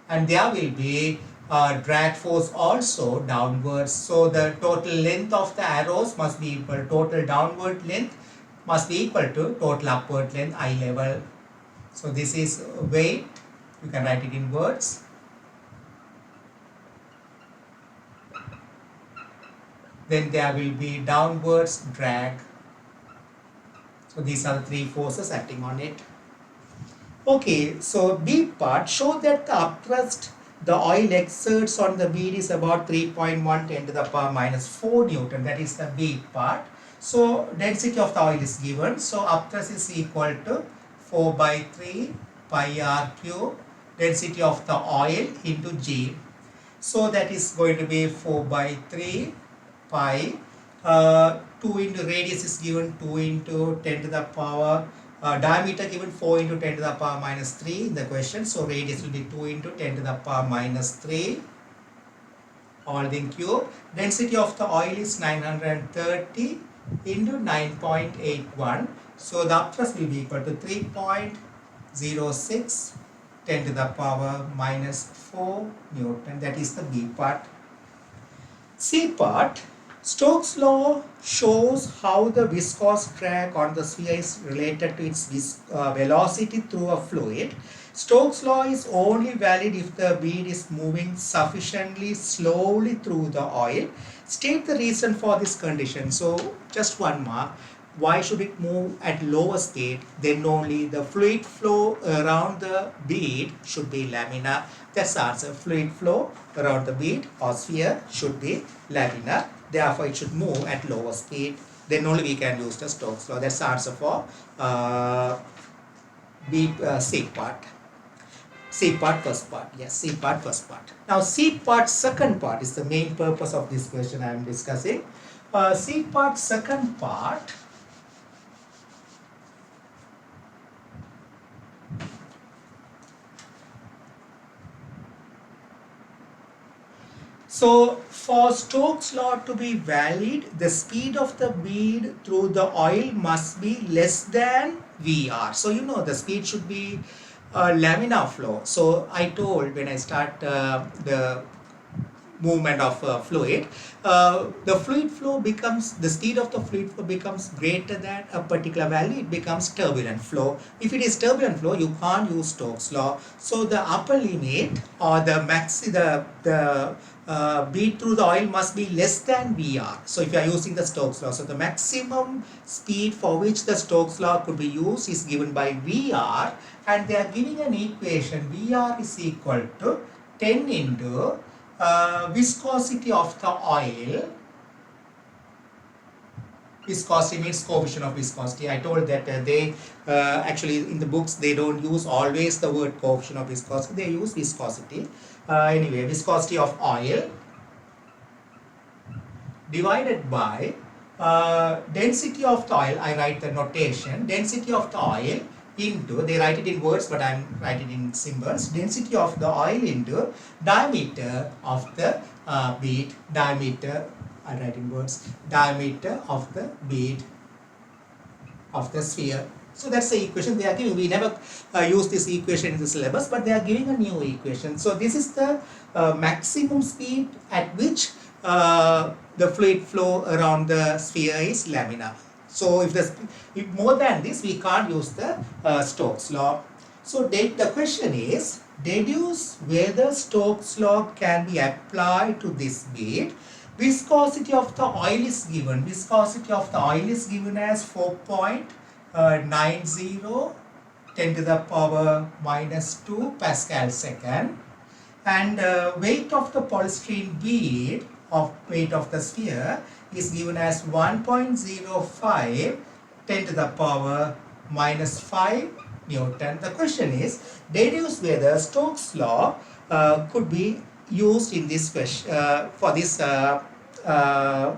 and there will be drag force also downwards. So the total length of the arrows must be equal, total downward length must be equal to total upward length, eye level. So this is weight, you can write it in words. Then there will be downwards drag. So these are the three forces acting on it. Okay, so B part, show that the upthrust the oil exerts on the bead is about 3.1 10 to the power minus 4 Newton. That is the B part. So density of the oil is given. So upthrust is equal to 4 by 3 pi r cube density of the oil into G. So that is going to be 4 by 3 pi 2 into radius is given 2 into 10 to the power diameter given 4 into 10 to the power minus 3 in the question. So radius will be 2 into 10 to the power minus 3 all in cube. Density of the oil is 930 into 9.81. So the upthrust will be equal to 3.06 10 to the power minus 4 Newton. That is the B part. C part, Stokes' law shows how the viscous drag on the sphere is related to its velocity through a fluid. Stokes' law is only valid if the bead is moving sufficiently slowly through the oil. State the reason for this condition. So just one mark. Why should it move at lower speed? Then only the fluid flow around the bead should be laminar. That's the answer. Fluid flow around the bead or sphere should be laminar. Therefore, it should move at lower speed. Then only we can use the Stokes law. That's the answer for C part. C part first part. Yes, C part first part. Now C part second part is the main purpose of this question I am discussing. C part second part. So for Stokes' law to be valid, the speed of the bead through the oil must be less than VR. So you know the speed should be laminar flow. So I told when I start the movement of fluid, the fluid flow becomes, the speed of the fluid flow becomes greater than a particular value, it becomes turbulent flow. If it is turbulent flow, you can't use Stokes law. So the upper limit or the bead through the oil must be less than VR. So if you are using the Stokes law, so the maximum speed for which the Stokes law could be used is given by VR, and they are giving an equation. VR is equal to 10 into viscosity of the oil. Viscosity means coefficient of viscosity. I told that they actually in the books they don't use always the word coefficient of viscosity, they use viscosity. Anyway, viscosity of oil divided by density of the oil. I write the notation, density of the oil into, they write it in words but I am writing in symbols, density of the oil into diameter of the bead, diameter, I write in words, diameter of the bead of the sphere. So that's the equation they are giving. We never use this equation in the syllabus, but they are giving a new equation. So this is the maximum speed at which the fluid flow around the sphere is laminar. So if more than this, we can't use the Stokes law. So the question is, deduce whether Stokes law can be applied to this bead. Viscosity of the oil is given. Viscosity of the oil is given as 4.90 10 to the power minus 2 Pascal second. And weight of the polystyrene bead, of weight of the sphere, is given as 1.05 10 to the power minus 5 Newton. The question is, deduce whether Stokes law could be used in this question for this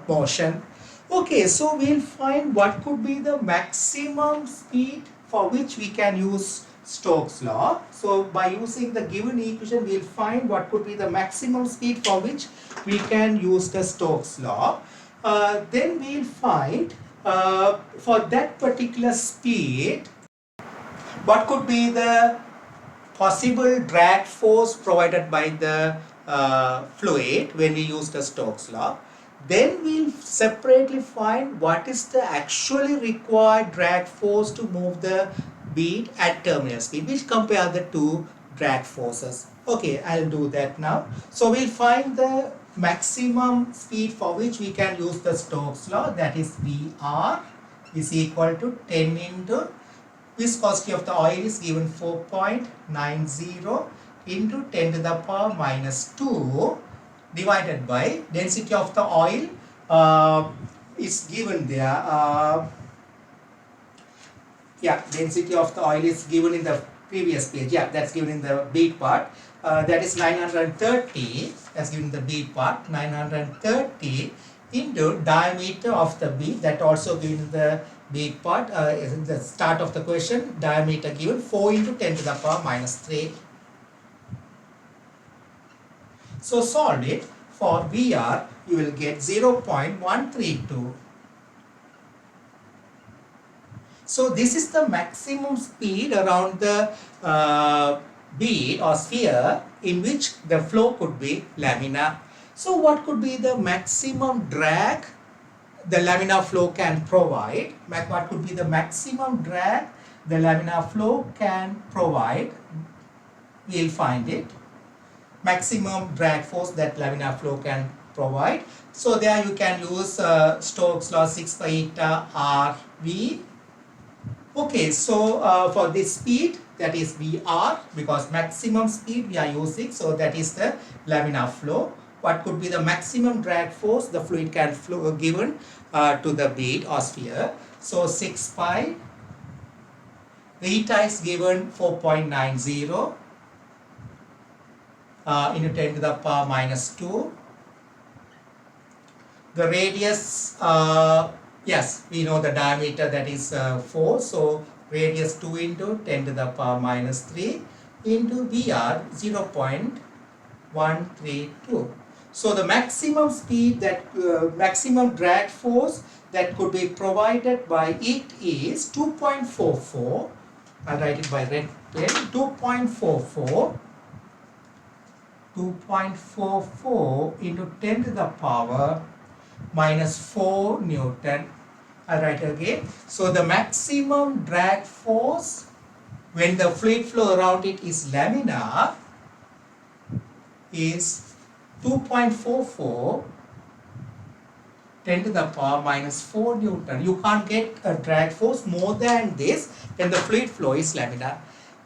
motion. Okay, so we'll find what could be the maximum speed for which we can use Stokes law. So by using the given equation, we'll find what could be the maximum speed for which we can use the Stokes law. Then we'll find for that particular speed, what could be the possible drag force provided by the fluid when we use the Stokes law. Then we'll separately find what is the actually required drag force to move the bead at terminal speed. We'll compare the two drag forces. Okay, I'll do that now. So we'll find the maximum speed for which we can use the Stokes law, that is VR is equal to 10 into viscosity of the oil is given 4.90 into 10 to the power minus 2 divided by density of the oil is given there. Yeah, density of the oil is given in the previous page. Yeah, that's given in the bead part. That is 930. That's given in the bead part. 930 into diameter of the bead. That also given in the bead part. In the start of the question, diameter given 4 into 10 to the power minus 3. So solve it. For VR, you will get 0.132. So this is the maximum speed around the bead or sphere in which the flow could be laminar. So what could be the maximum drag the laminar flow can provide? What could be the maximum drag the laminar flow can provide? We'll find it. Maximum drag force that laminar flow can provide. So there you can use Stokes law 6 pi eta RV. Okay, so for this speed, that is VR, because maximum speed we are using, so that is the laminar flow. What could be the maximum drag force the fluid can flow given to the bead or sphere? So 6 pi, eta is given 4.90 into 10 to the power minus 2. The radius, yes, we know the diameter, that is 4. So radius 2 into 10 to the power minus 3 into VR 0.132. So the maximum speed that maximum drag force that could be provided by it is 2.44. I'll write it by red pen. 2.44 into 10 to the power minus 4 Newton. I'll write again. So the maximum drag force when the fluid flow around it is laminar is 2.44 10 to the power minus 4 Newton. You can't get a drag force more than this when the fluid flow is laminar.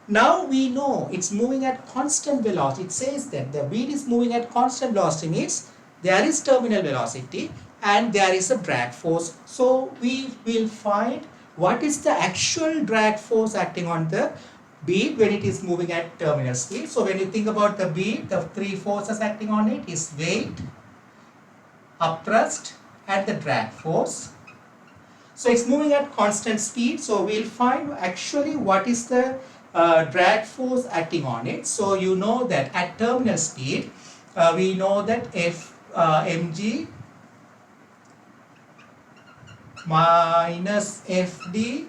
Now we know it's moving at constant velocity. It says that the bead is moving at constant velocity means there is terminal velocity and there is a drag force. So we will find what is the actual drag force acting on the bead when it is moving at terminal speed. So when you think about the bead, the three forces acting on it is weight, upthrust and the drag force. So it's moving at constant speed. So we'll find actually what is the drag force acting on it. So you know that at terminal speed, we know that mg minus fd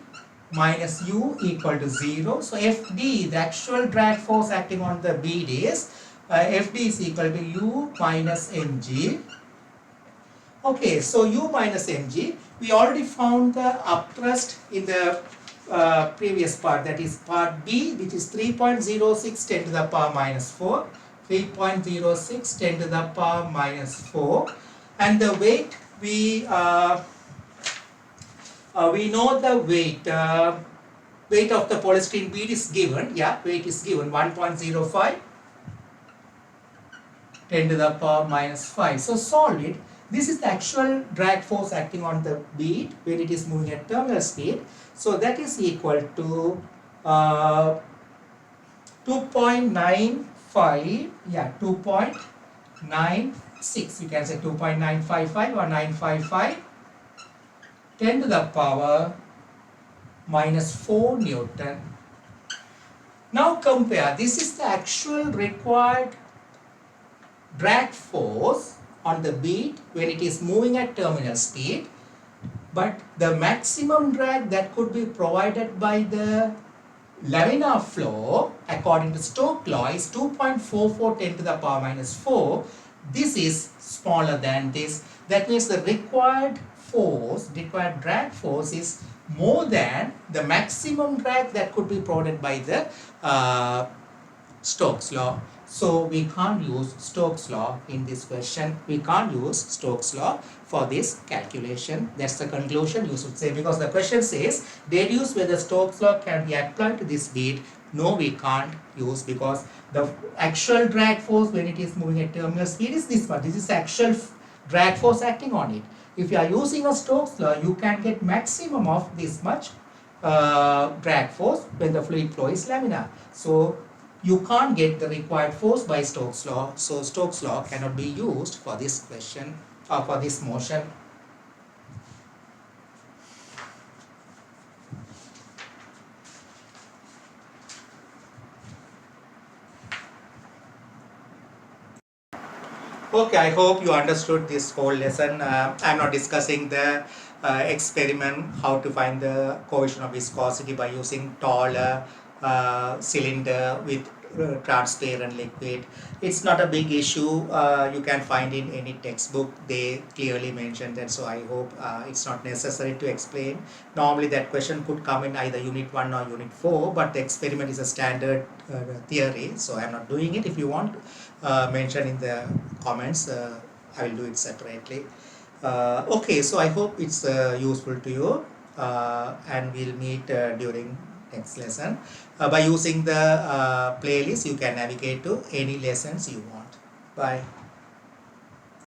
minus u equal to 0. So fd, the actual drag force acting on the bead is fd is equal to u minus mg. Okay, so u minus mg, we already found the upthrust in the previous part, that is part B, which is 3.06 10 to the power minus 4, 3.06 10 to the power minus 4, and the weight we know the weight weight of the polystyrene bead is given. Yeah, weight is given 1.05 10 to the power minus 5. So solve it. This is the actual drag force acting on the bead when it is moving at terminal speed. So that is equal to 2.95, yeah, 2.96. You can say 2.955 or 955 10 to the power minus 4 Newton. Now compare. This is the actual required drag force on the bead when it is moving at terminal speed, but the maximum drag that could be provided by the laminar flow according to Stoke law is 2.44 10 to the power minus 4. This is smaller than this. That means the required drag force is more than the maximum drag that could be provided by the Stoke's law. So we can't use Stoke's law in this question. We can't use Stoke's law for this calculation. That's the conclusion you should say, because the question says deduce whether Stoke's law can be applied to this bead. No, we can't use, because the actual drag force when it is moving at terminal speed is this one. This is actual drag force acting on it. If you are using a Stoke's law, you can get maximum of this much drag force when the fluid flow is laminar. So you can't get the required force by Stoke's law. So Stoke's law cannot be used for this question or for this motion. Okay, I hope you understood this whole lesson. I'm not discussing the experiment, how to find the coefficient of viscosity by using taller cylinder with transparent liquid. It's not a big issue. You can find in any textbook. They clearly mentioned that, so I hope it's not necessary to explain. Normally that question could come in either unit 1 or unit 4, but the experiment is a standard theory, so I'm not doing it. If you want to mention in the comments, I will do it separately. Okay, so I hope it's useful to you, and we'll meet during next lesson. By using the playlist, you can navigate to any lessons you want. Bye.